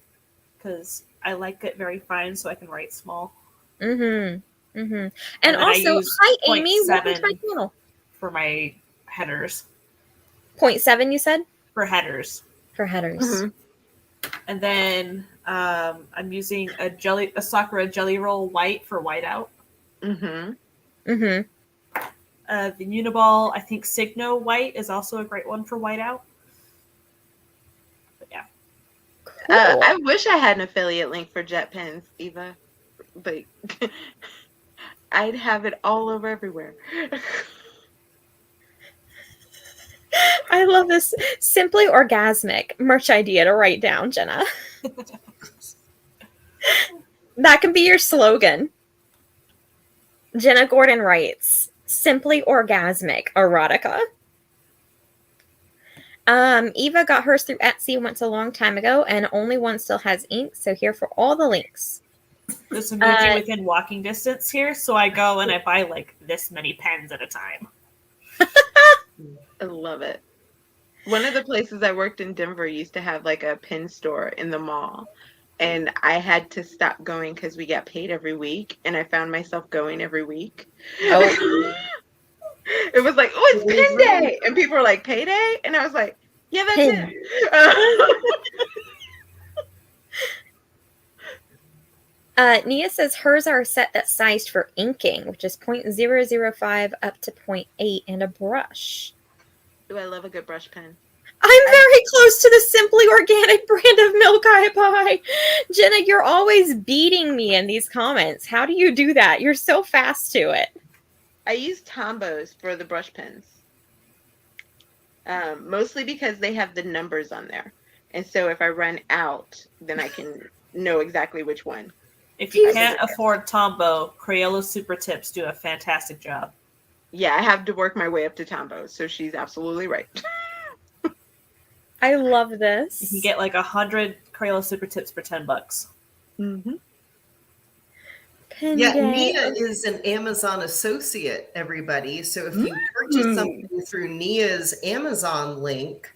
because I like it very fine so I can write small. Mm-hmm. Mm-hmm. And then also, hi Amy, welcome to my channel. For my headers. 0.7 you said? For headers. For headers. Mm-hmm. And then I'm using a Sakura Jelly Roll White for whiteout. Mm-hmm. Mm-hmm. The Uniball, I think Signo White is also a great one for whiteout. But yeah. Cool. I wish I had an affiliate link for jet pens, Eva. But I'd have it all over everywhere. I love this. Simply orgasmic merch idea to write down, Jenna. That can be your slogan. Jenna Gordon writes, simply orgasmic erotica. Eva got hers through Etsy once a long time ago, and only one still has ink, so here for all the links. There's a Muji within walking distance here, so I go and I buy like this many pens at a time. I love it. One of the places I worked in Denver used to have like a pen store in the mall. And I had to stop going because we got paid every week. And I found myself going every week. Oh. It was like, oh, it's pen day. And people were like, payday? And I was like, yeah, that's it. Nia says hers are set that's sized for inking, which is 0.005 up to 0.8 and a brush. Ooh, I love a good brush pen. I'm very close to the Simply Organic brand of milk I buy. Jenna, you're always beating me in these comments. How do you do that? You're so fast to it. I use Tombos for the brush pens. Mostly because they have the numbers on there. And so if I run out, then I can know exactly which one. If you can't afford Tombow, Crayola Super Tips do a fantastic job. Yeah, I have to work my way up to Tombow, so she's absolutely right. I love this. You can get like 100 Crayola Super Tips for $10. Mm-hmm. Yeah, Nia is an Amazon associate, everybody. So if you purchase something through Nia's Amazon link,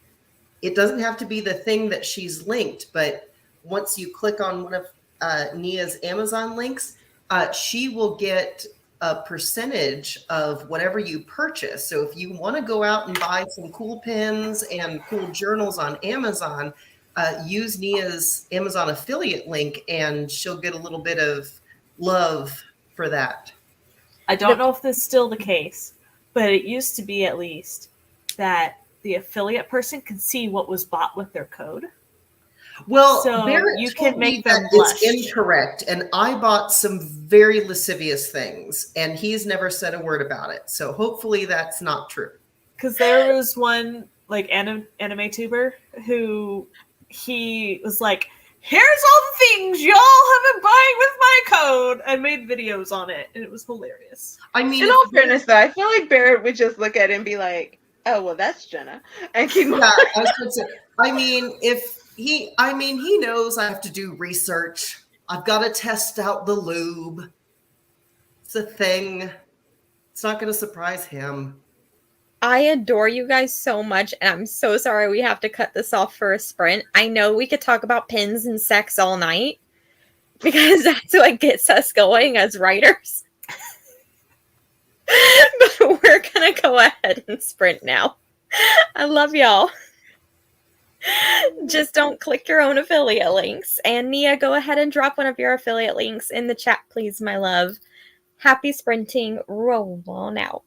it doesn't have to be the thing that she's linked, but once you click on one of Nia's Amazon links, she will get a percentage of whatever you purchase. So if you want to go out and buy some cool pens and cool journals on Amazon, use Nia's Amazon affiliate link and she'll get a little bit of love for that. I don't know if this is still the case, but it used to be at least that the affiliate person could see what was bought with their code. Well, so Barrett you told can make me them that blush. it's incorrect, and I bought some very lascivious things, and he's never said a word about it. So hopefully that's not true. Because there was one like anime tuber who he was like, "Here's all the things y'all have been buying with my code," and made videos on it, and it was hilarious. I mean, in all fairness, though, I feel like Barrett would just look at it and be like, "Oh, well, that's Jenna," and keep moving. Yeah, I was gonna say, I mean, he knows I have to do research. I've got to test out the lube. It's a thing. It's not going to surprise him. I adore you guys so much, and I'm so sorry we have to cut this off for a sprint. I know we could talk about pins and sex all night, because that's what gets us going as writers. But we're going to go ahead and sprint now. I love y'all. Just don't click your own affiliate links. And Nia, go ahead and drop one of your affiliate links in the chat, please, my love. Happy sprinting. Roll on out.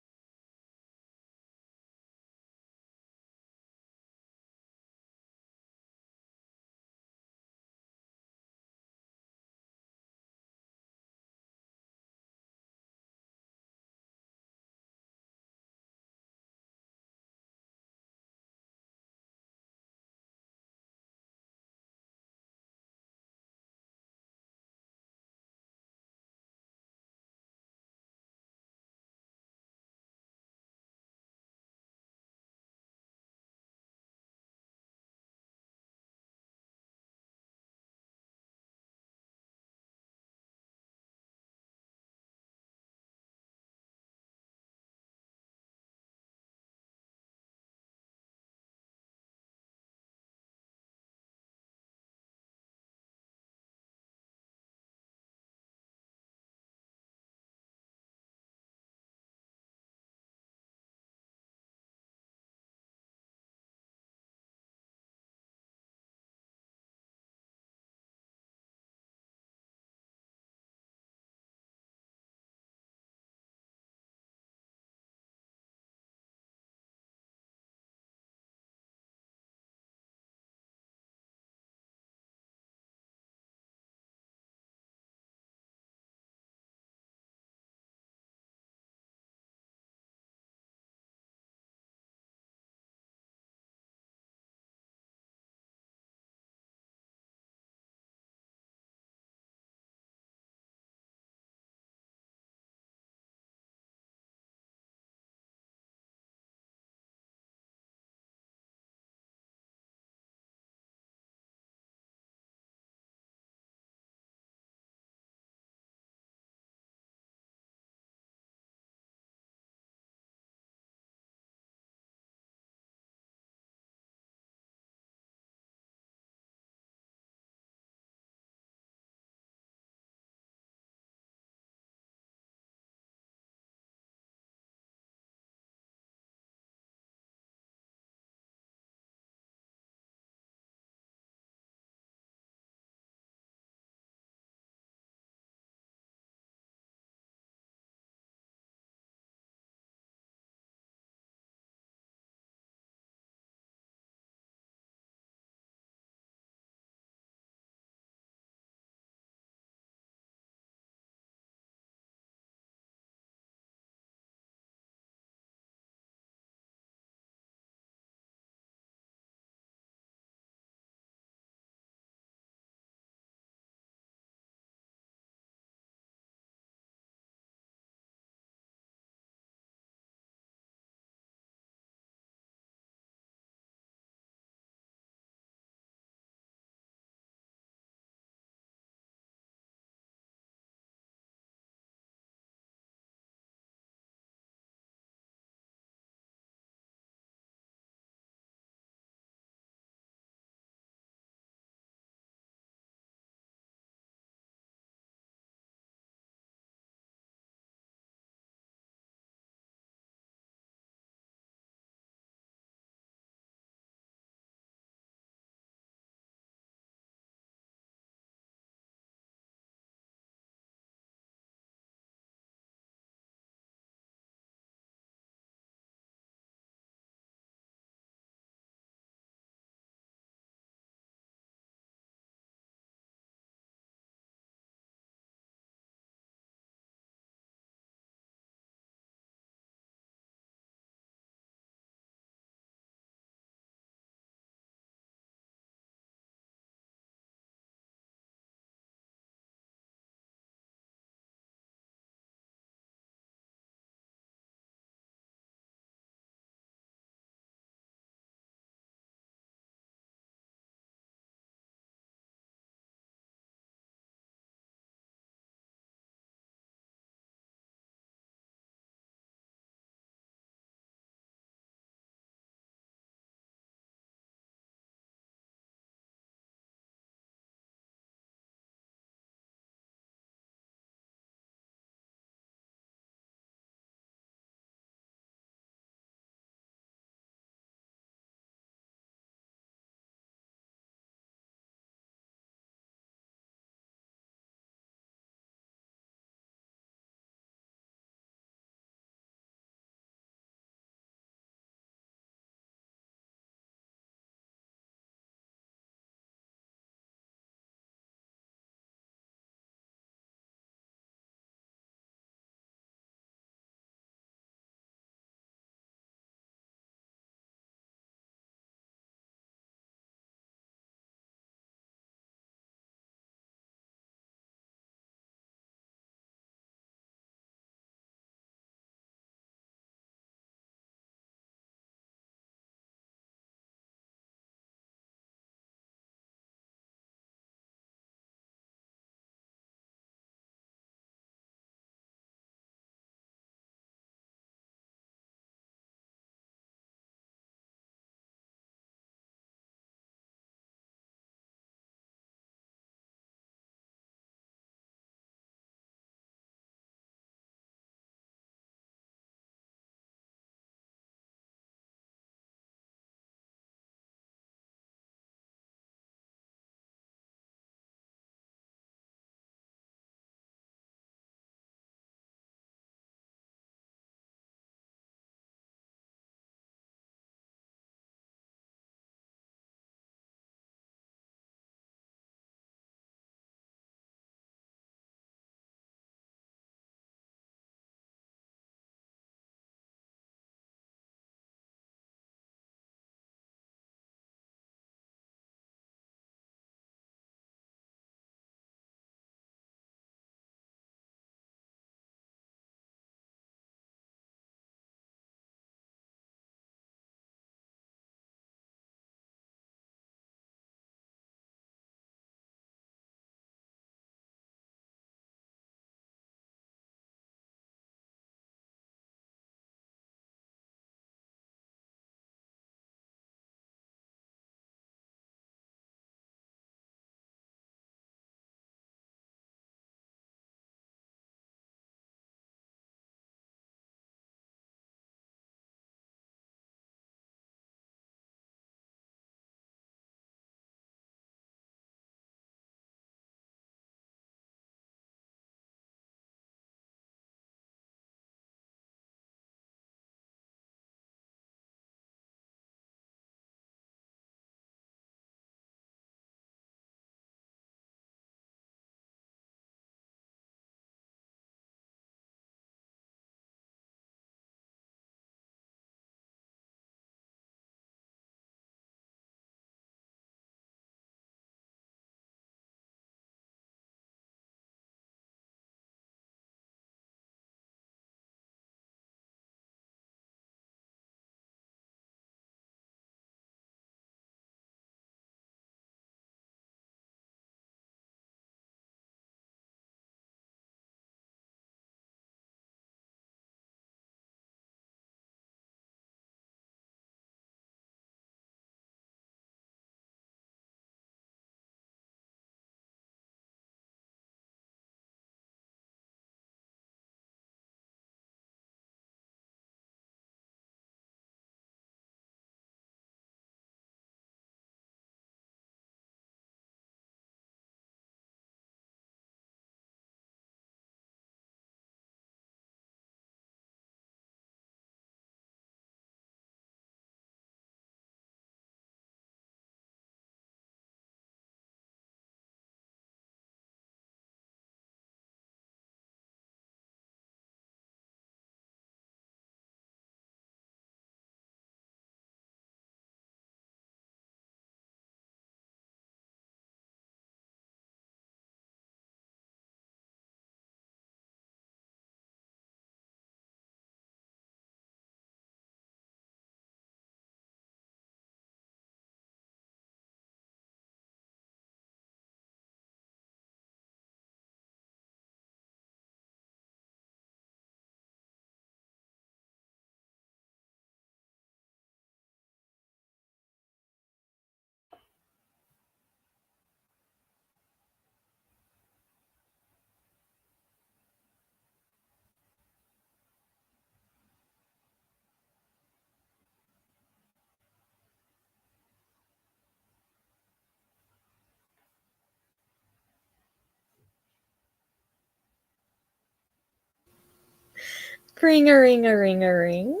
Ring.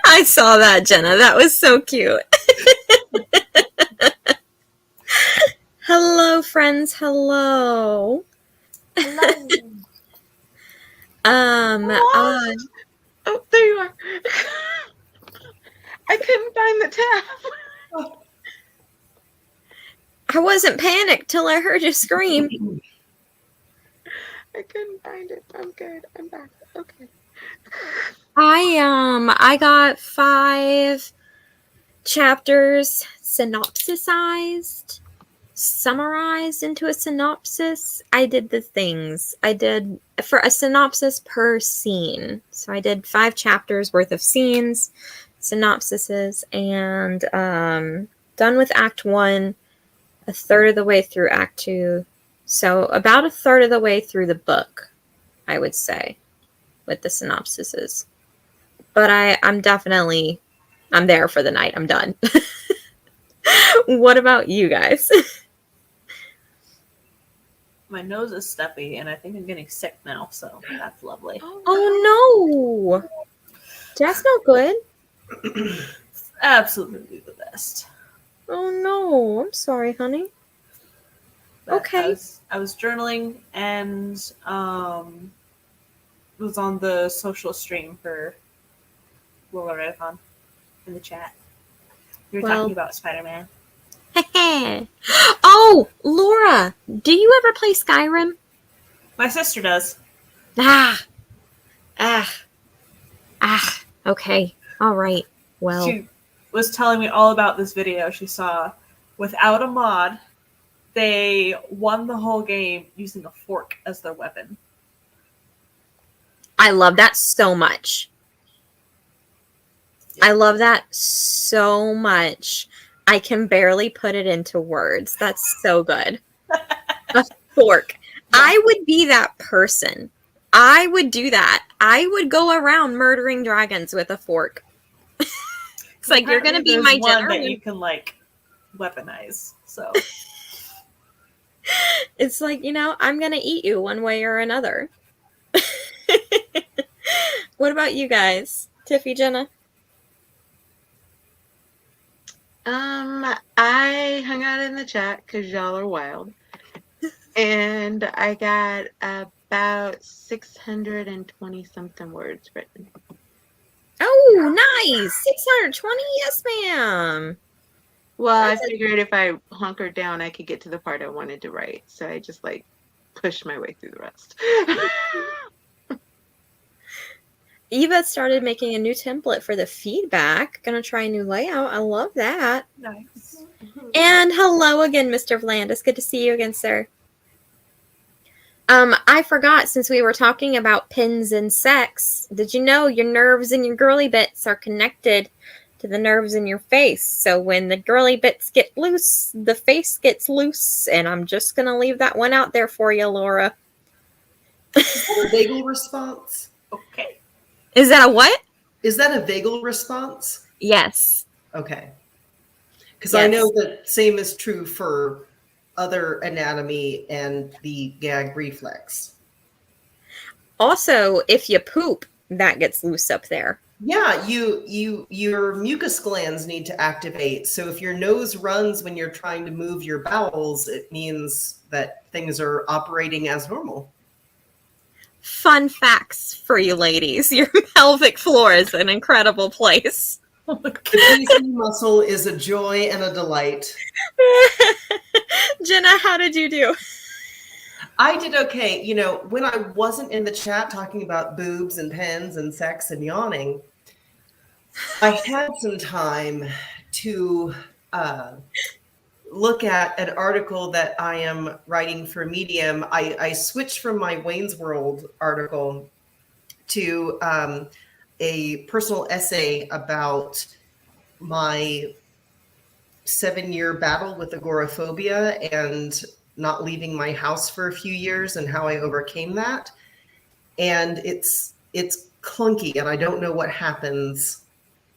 I saw that, Jenna. That was so cute. Hello, friends. Hello. Hello. What? Oh, there you are. I couldn't find the tab. I wasn't panicked till I heard you scream. I couldn't find it. I'm good. I'm back. Okay. I got 5 chapters synopsisized, summarized into a synopsis. I did the things. I did for a synopsis per scene. So I did 5 chapters worth of scenes, synopsises, and done with Act 1, a third of the way through Act 2. So about a third of the way through the book, I would say, with the synopsises. But I'm there for the night. I'm done. What about you guys? My nose is stuffy, and I think I'm getting sick now, so that's lovely. Oh no! That's not good. It's absolutely the best. Oh no! I'm sorry, honey. But Okay. I was journaling and was on the social stream for Lola Redcon in the chat. We were talking about Spider-Man. Oh, Laura, do you ever play Skyrim? My sister does. Okay. All right. Well, She was telling me all about this video she saw. Without a mod, they won the whole game using a fork as their weapon. I love that so much. I love that so much. I can barely put it into words. That's so good. A fork. Yeah. I would be that person. I would do that. I would go around murdering dragons with a fork. It's like, you're going to be There's my one dinner. that you can, like, weaponize. So It's like, I'm going to eat you one way or another. What about you guys? Tiffy, Jenna? I hung out in the chat because y'all are wild. And I got about 620 something words written. Oh, nice. 620? Yes, ma'am. Well, I figured if I hunkered down, I could get to the part I wanted to write. So I just pushed my way through the rest. Eva started making a new template for the feedback. Gonna try a new layout. I love that. nice. And hello again, Mr. Vlandis. Good to see you again, sir. I forgot, since we were talking about pins and sex, did you know your nerves and your girly bits are connected to the nerves in your face? So when the girly bits get loose, the face gets loose. And I'm just gonna leave that one out there for you, Laura. Is that a vagal response? Okay. Is that a what? Is that a vagal response? Yes. Okay. Because Yes. I know that same is true for other anatomy and the gag reflex. Also, if you poop, that gets loose up there. Yeah, your mucus glands need to activate. So if your nose runs when you're trying to move your bowels, it means that things are operating as normal. Fun facts for you ladies. Your pelvic floor is an incredible place. The pacing muscle is a joy and a delight. Jenna, how did you do? I did okay. When I wasn't in the chat talking about boobs and pens and sex and yawning, I had some time to look at an article that I am writing for Medium. I switched from my Wayne's World article to a personal essay about my 7-year battle with agoraphobia and not leaving my house for a few years and how I overcame that. And it's clunky, and I don't know what happens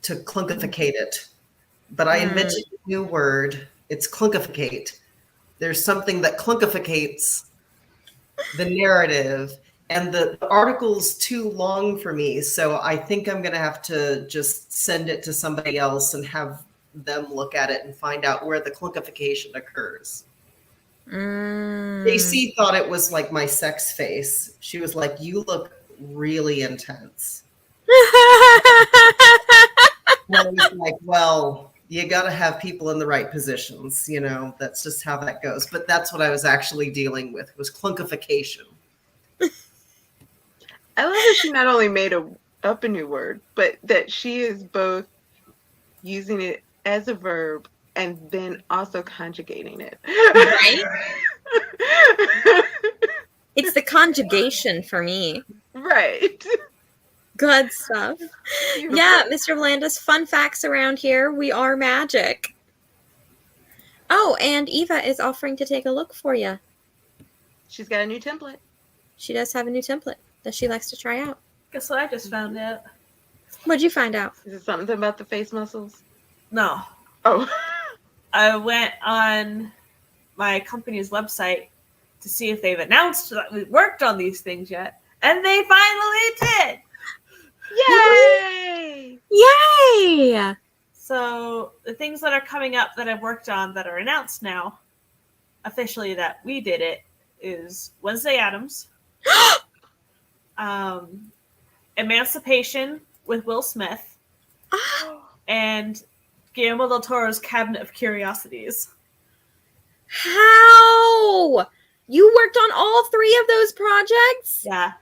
to clunkificate it. But I invented a new word. It's clunkificate. There's something that clunkificates the narrative, And the article's too long for me, so I think I'm going to have to just send it to somebody else and have them look at it and find out where the clunkification occurs. JC thought it was like my sex face. She was like, "You look really intense." And I was like, well, you got to have people in the right positions. You know, that's just how that goes. But that's what I was actually dealing with, was clunkification. I love that she not only made up a new word, but that she is both using it as a verb and then also conjugating it. Right? It's the conjugation for me. Right. Good stuff. Beautiful. Yeah, Mr. Vlandis, fun facts around here. We are magic. Oh, and Eva is offering to take a look for you. She's got a new template. She does have a new template that she likes to try out. Guess what I just found out? What'd you find out? Is it something about the face muscles? No. Oh. I went on my company's website to see if they've announced that we worked on these things yet. And they finally did! Yay! Yay! So the things that are coming up that I've worked on that are announced now, officially that we did it, is Wednesday Addams, Emancipation with Will Smith, and Guillermo del Toro's Cabinet of Curiosities. How? You worked on all 3 of those projects? Yeah.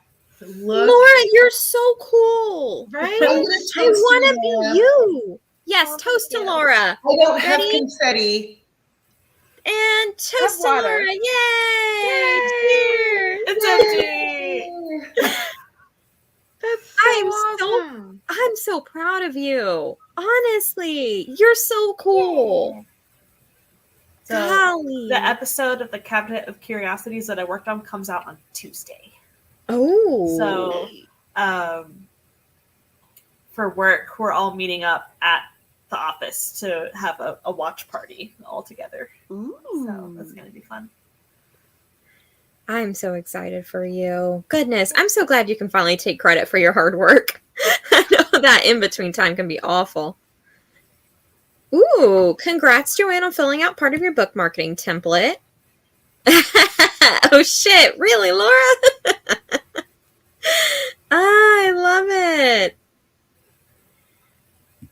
Laura, you're so cool. Right? I want to be you. Yes, toast to Laura. I don't have Ready? confetti. And toast to water. Laura. Yay! Yay! Cheers. It's empty. That's awesome. I'm so proud of you. Honestly, you're so cool. So Golly. the episode of the Cabinet of Curiosities that I worked on comes out on Tuesday. Oh. So for work, we're all meeting up at the office to have a watch party all together. Ooh. So that's going to be fun. I'm so excited for you. Goodness, I'm so glad you can finally take credit for your hard work. I know that in-between time can be awful. Ooh, congrats, Joanne, on filling out part of your book marketing template. Oh, shit. Really, Laura? I love it.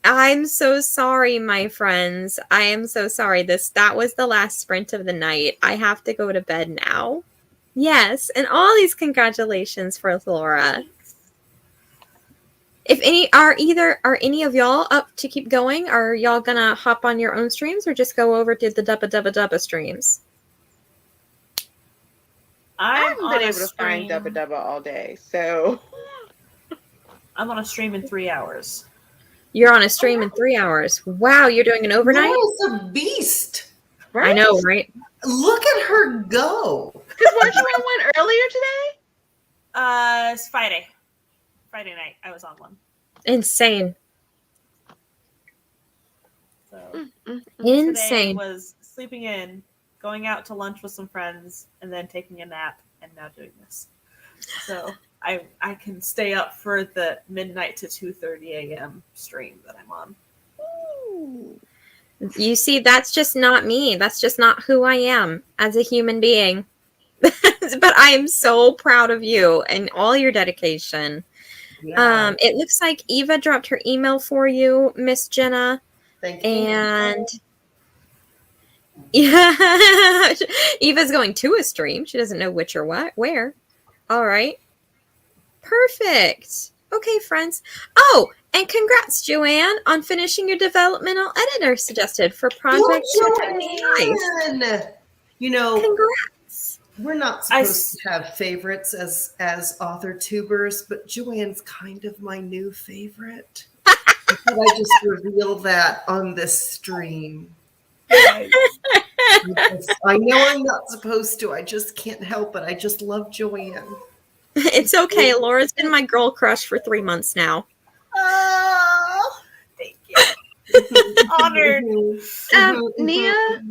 I'm so sorry, my friends. I am so sorry. That was the last sprint of the night. I have to go to bed now. Yes, and all these congratulations for Laura. If are any of y'all up to keep going? Are y'all gonna hop on your own streams or just go over to the Dubba streams? I haven't been able to find Dubba all day, so I'm on a stream in 3 hours. You're on a stream in 3 hours. Wow, you're doing an overnight? Laura's a beast. right? I know, right? Look at her go. Because weren't you on one earlier today? It's Friday night. I was on one. Insane. So Insane. today was sleeping in, going out to lunch with some friends, and then taking a nap, and now doing this. So I can stay up for the midnight to 2:30 a.m. stream that I'm on. Ooh. You see, that's just not me. That's just not who I am as a human being. But I am so proud of you and all your dedication. Yeah. It looks like Eva dropped her email for you, Miss Jenna. Thank you. And yeah, Eva's going to a stream. She doesn't know which or what, where. All right. Perfect. Okay, friends. Oh, and congrats, Joanne, on finishing your developmental editor suggested for Project Joanne! You know, Congrats. we're not supposed to have favorites as author tubers, but Joanne's kind of my new favorite. I just reveal that on this stream. I know I'm not supposed to. I just can't help it. I just love Joanne. It's okay. Laura's been my girl crush for 3 months now. Oh, thank you. Honored. Nia,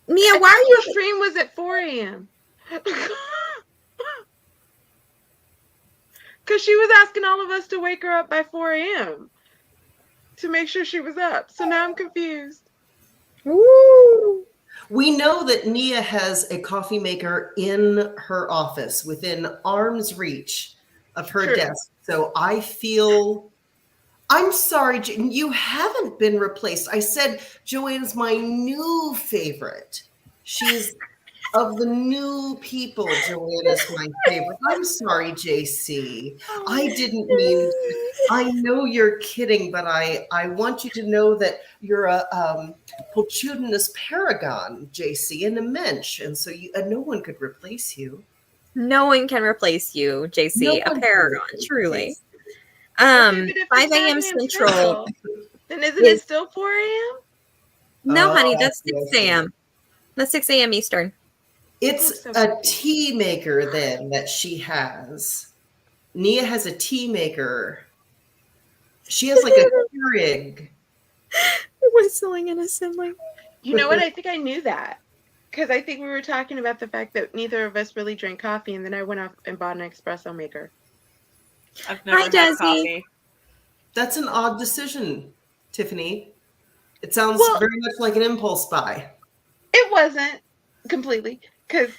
Mia, why are you your stream was at 4 a.m. Because she was asking all of us to wake her up by 4 a.m. to make sure she was up. So now I'm confused. Ooh. We know that Nia has a coffee maker in her office within arm's reach of her True. desk. So I feel, I'm sorry, you haven't been replaced. I said Joanne's my new favorite. She's of the new people, Joanna's my favorite. I'm sorry, JC. I didn't mean to. I know you're kidding, but I want you to know that you're a pulchudinous paragon, JC, and a mensch, and so no one could replace you. No one can replace you, JC. No A one can paragon, replace truly. Okay, but if it's 5 a.m. 9 a.m. Central. Then isn't is- it still 4 a.m.? No, honey, Oh, that's 6 a.m. That's 6 a.m. Eastern. It's Oh, so a cool. tea maker then that she has. Nia has a tea maker. She has like a Keurig. Whistling innocently. You know what? I think I knew that. Because I think we were talking about the fact that neither of us really drank coffee, and then I went off and bought an espresso maker. I've never had Desi. coffee. That's an odd decision, Tiffany. It sounds Well- very much like an impulse buy. It wasn't completely, because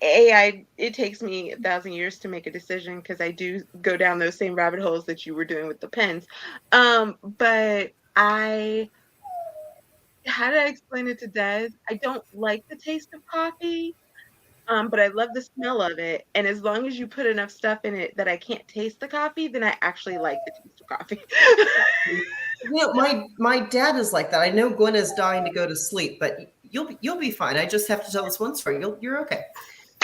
it takes me 1,000 years to make a decision, because I do go down those same rabbit holes that you were doing with the pens. But how did I explain it to Des? I don't like the taste of coffee, but I love the smell of it. And as long as you put enough stuff in it that I can't taste the coffee, then I actually like the taste of coffee. You know, my dad is like that. I know Gwen is dying to go to sleep, but you'll be fine. I just have to tell this one story. You're okay.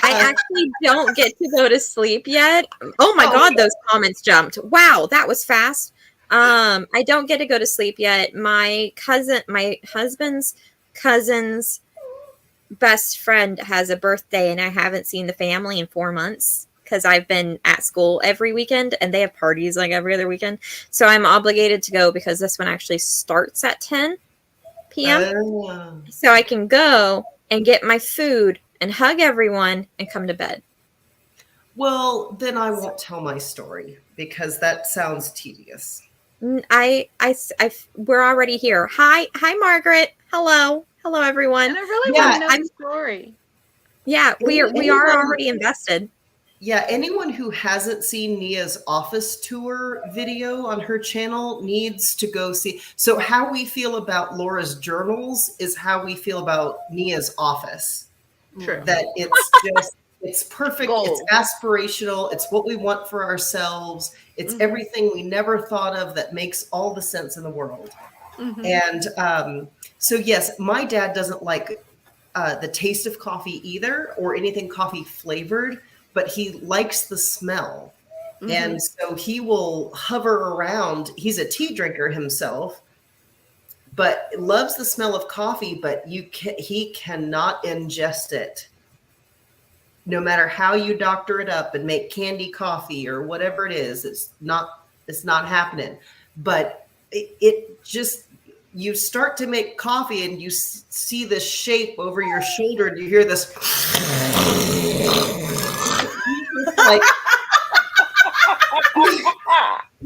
I actually don't get to go to sleep yet. Oh my Oh, God, okay. those comments jumped. Wow, that was fast. I don't get to go to sleep yet. My husband's cousin's best friend has a birthday, and I haven't seen the family in 4 months because I've been at school every weekend, and they have parties like every other weekend. So I'm obligated to go because this one actually starts at 10 p.m. So I can go and get my food and hug everyone and come to bed. Well, then I won't tell my story because that sounds tedious. We're already here. Hi, Margaret. Hello, everyone. And I really Yeah, want to know the story. Yeah, we are already invested. Yeah, anyone who hasn't seen Nia's office tour video on her channel needs to go see. So how we feel about Laura's journals is how we feel about Nia's office. True. That it's perfect, Gold. it's aspirational, it's what we want for ourselves, it's everything we never thought of that makes all the sense in the world. And so yes, my dad doesn't like the taste of coffee either, or anything coffee flavored, but he likes the smell. And so he will hover around. He's a tea drinker himself, but loves the smell of coffee, but he cannot ingest it. No matter how you doctor it up and make candy coffee or whatever it is, it's not happening. But it just, you start to make coffee and you see this shape over your shoulder and you hear this like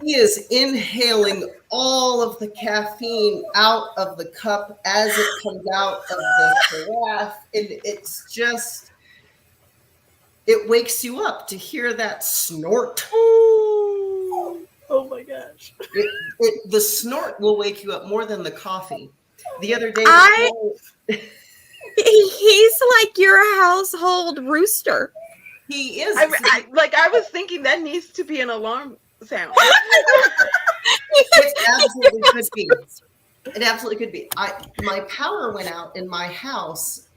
he is inhaling all of the caffeine out of the cup as it comes out of the carafe, and it's just, it wakes you up to hear that snort. Oh my gosh. The snort will wake you up more than the coffee. The other day, He's like your household rooster. he is. I was thinking that needs to be an alarm sound. It absolutely could be. It absolutely could be. My power went out in my house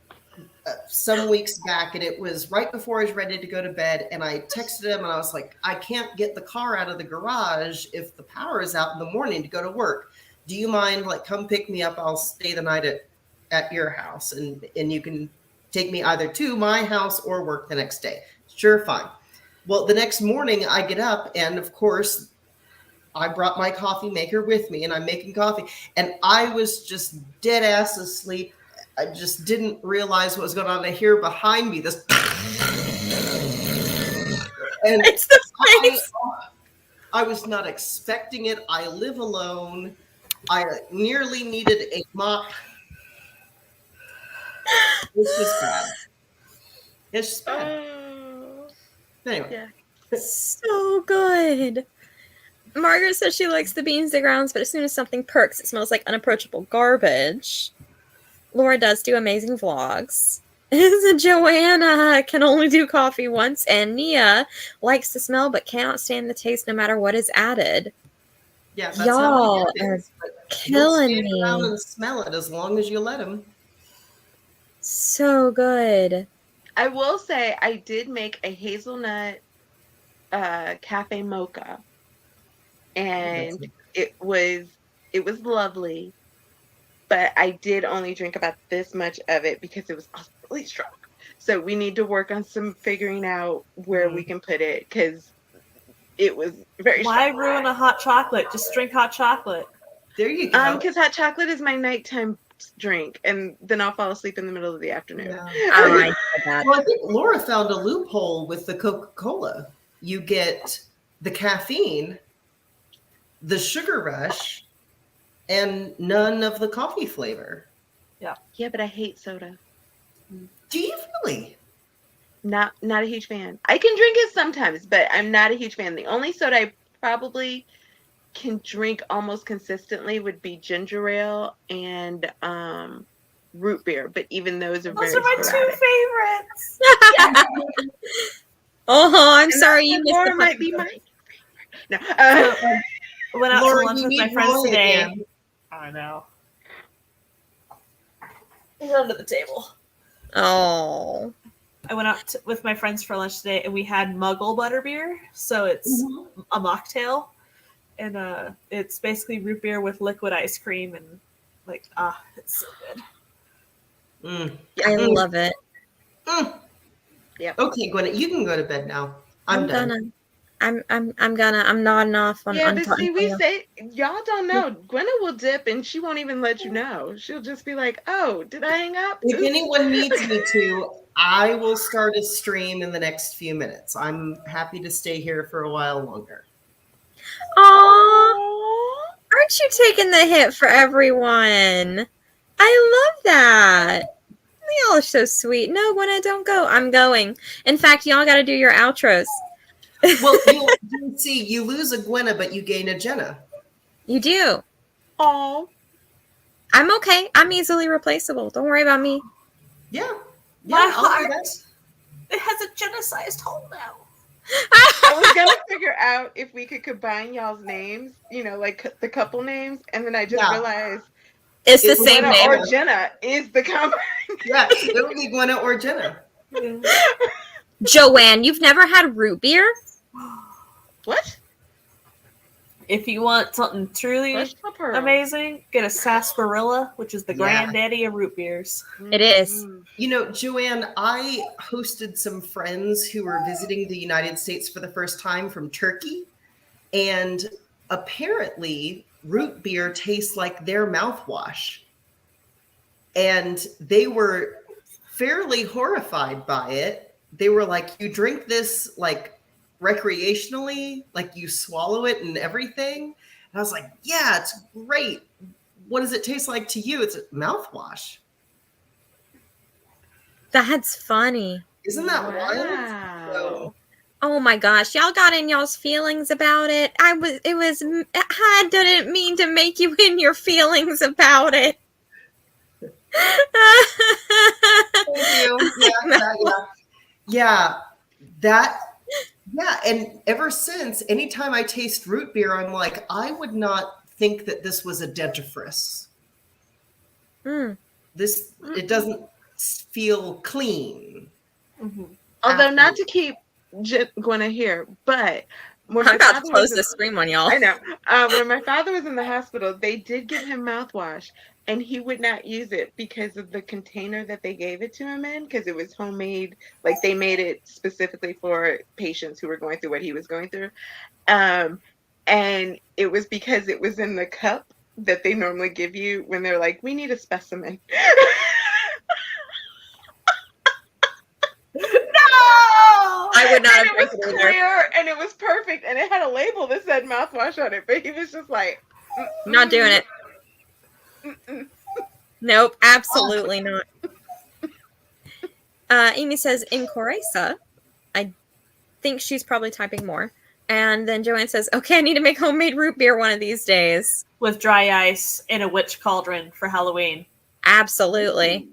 some weeks back, and it was right before I was ready to go to bed, and I texted him and I was like, I can't get the car out of the garage if the power is out in the morning to go to work. Do you mind, like, come pick me up? I'll stay the night at your house, and you can take me either to my house or work the next day. Sure, fine. Well, the next morning I get up, and of course I brought my coffee maker with me, and I'm making coffee, and I was just dead ass asleep. I just didn't realize what was going on. I hear behind me this, And It's the I, face. I was not expecting it. I live alone. I nearly needed a mop. It's just bad. It's just bad. Oh, Anyway, yeah. So good. Margaret says she likes the beans, the grounds, but as soon as something perks, it smells like unapproachable garbage. Laura does do amazing vlogs. Joanna can only do coffee once, and Nia likes the smell but cannot stand the taste no matter what is added. yeah, that's how Y'all it are is. But he'll killing stand around me. and smell it as long as you let him. So good. I will say I did make a hazelnut cafe mocha, and it was lovely, but I did only drink about this much of it because it was also really strong. So we need to work on some figuring out where we can put it because it was very Why strong. ruin a hot chocolate? Just drink hot chocolate. There you go. Because hot chocolate is my nighttime drink, and then I'll fall asleep in the middle of the afternoon. Yeah. Oh, I get that. Well, I think Laura found a loophole with the Coca-Cola. You get the caffeine, the sugar rush, and none of the coffee flavor. Yeah, but I hate soda. Do you really? Not a huge fan. I can drink it sometimes, but I'm not a huge fan. The only soda I probably can drink almost consistently would be ginger ale and root beer, but even those are Those very are my sporadic. two favorites. Oh, I'm And sorry that's you why missed Laura the might be my no. I went out Laura, to lunch you with my need friends Roy today. again. I know. He's under the table. Oh. I went out with my friends for lunch today, and we had Muggle butterbeer. So it's a mocktail, and it's basically root beer with liquid ice cream, and it's so good. I love it. Yep. Okay, Gwen, you can go to bed now. I'm done. I'm nodding off on Yeah, but see, we you. say y'all don't know. Gwenna will dip, and she won't even let you know. She'll just be like, "Oh, did I hang up?" If Oops. anyone needs me to, I will start a stream in the next few minutes. I'm happy to stay here for a while longer. Aw. Aren't you taking the hit for everyone? I love that. Y'all are so sweet. No, Gwenna, don't go. I'm going. In fact, y'all got to do your outros. Well, you see, you lose a Gwenna, but you gain a Jenna. You do. Oh, I'm okay. I'm easily replaceable. Don't worry about me. Yeah. My I'll do heart. that. It has a genocide hole now. I was gonna figure out if we could combine y'all's names, like the couple names, and then I just realized It's the It's same Gwenna name. or Jenna is the combination. Yeah, it would be Gwenna or Jenna. Joanne, you've never had root beer? What? If you want something truly Fresh pepper. amazing, get a sarsaparilla, which is the granddaddy of root beers. It is. You know, Joanne, I hosted some friends who were visiting the United States for the first time from Turkey, and apparently root beer tastes like their mouthwash. And they were fairly horrified by it. They were like, you drink this like recreationally, like you swallow it and everything. And I was like, yeah, it's great. What does it taste like to you? It's a mouthwash. That's funny. Isn't that wild? Wow. So, Oh my gosh, y'all got in y'all's feelings about it. I didn't mean to make you in your feelings about it. thank you. Yeah. And ever since, anytime I taste root beer, I'm like, I would not think that this was a dentifrice. It doesn't feel clean. Mm-hmm. Although not to keep Gwenna here, but when I'm my about father to close was the stream on y'all. I know. When my father was in the hospital, they did give him mouthwash, and he would not use it because of the container that they gave it to him in, because it was homemade. Like they made it specifically for patients who were going through what he was going through. And it was because it was in the cup that they normally give you when they're like, we need a specimen. No! I would not And have it was drank it either. clear and it was perfect and it had a label that said mouthwash on it, but he was just like, Not doing it. Mm-mm. Nope, absolutely not. Amy says, in Coraisa, I think she's probably typing more. And then Joanne says, okay, I need to make homemade root beer one of these days. With dry ice in a witch cauldron for Halloween. Absolutely.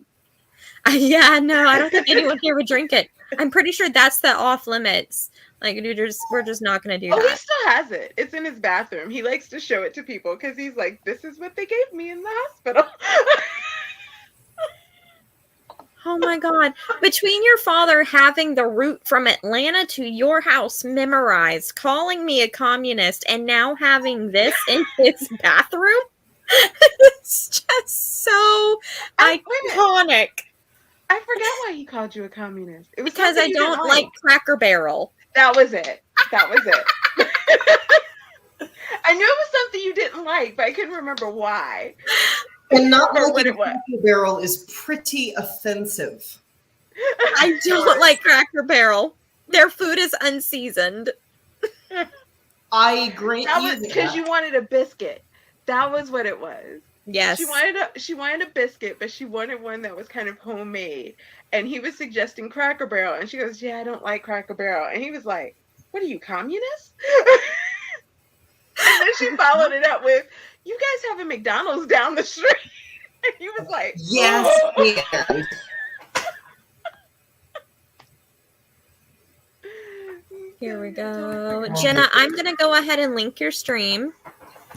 Yeah, no, I don't think anyone here would drink it. I'm pretty sure that's the off limits. Like, dude, we're just not going to do Oh, he that. still has it. It's in his bathroom. He likes to show it to people because he's like, this is what they gave me in the hospital. Oh my God. Between your father having the route from Atlanta to your house memorized, calling me a communist, and now having this in his bathroom, it's just so iconic. I forget why he called you a communist. It was Because I something you didn't don't like Cracker Barrel. That was it. That was it. I knew it was something you didn't like, but I couldn't remember why. And not Or liking what it was. Cracker Barrel is pretty offensive. I don't like Cracker Barrel. Their food is unseasoned. I grant That you was because you wanted a biscuit. That was what it was. Yes. She wanted a biscuit, but she wanted one that was kind of homemade. And he was suggesting Cracker Barrel, and she goes, "Yeah, I don't like Cracker Barrel." And he was like, "What are you, communist?" And then she followed it up with, "You guys have a McDonald's down the street." And he was like, Yes, "Oh." and Here we go. Jenna, I'm going to go ahead and link your stream.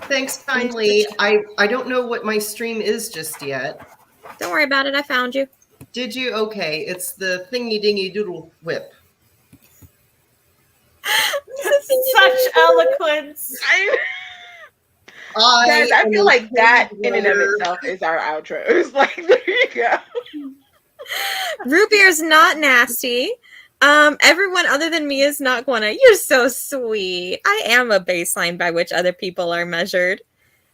thanks kindly. I don't know what my stream is just yet. Don't worry about it. I found you. Did you? Okay, it's the thingy dingy doodle whip. Such eloquence. Guys, I feel like that in and of writer. itself is our outro. It's like, there you go. Root beer is not nasty. Everyone other than me is not gonna. You're so sweet. I am a baseline by which other people are measured.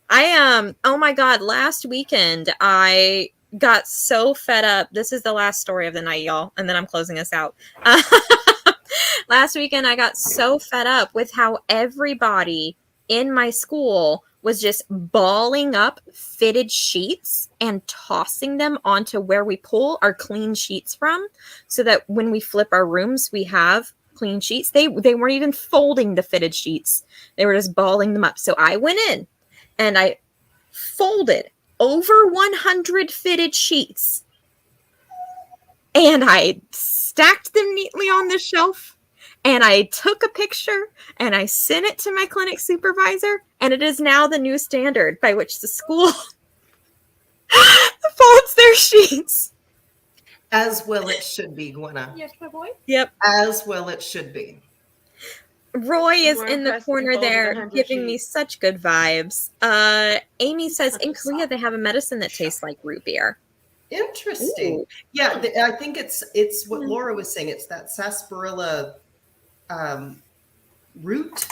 I am. Oh my God. Last weekend, I got so fed up. This is the last story of the night, y'all. And then I'm closing us out. Last weekend, I got so fed up with how everybody in my school was just balling up fitted sheets and tossing them onto where we pull our clean sheets from, so that when we flip our rooms, we have clean sheets. They weren't even folding the fitted sheets. They were just balling them up. So I went in and I folded over 100 fitted sheets and I stacked them neatly on the shelf. And I took a picture and I sent it to my clinic supervisor, and it is now the new standard by which the school folds their sheets. As well it should be, Gwenna. Yes, my boy. Yep. As well it should be. Roy is We're in the impressed corner people with there 100 giving me sheets. such good vibes. Amy says in Korea they have a medicine that tastes like root beer. Interesting. Ooh. Yeah, I think it's what Laura was saying. It's that sarsaparilla root.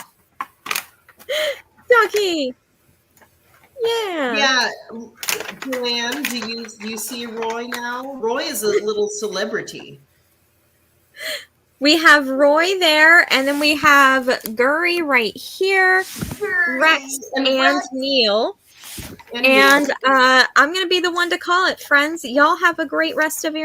Ducky. Yeah. Yeah, Joanne, do you see Roy now? Roy is a little celebrity. We have Roy there, and then we have Guri right here, Rex and Neil. And I'm going to be the one to call it, friends. Y'all have a great rest of your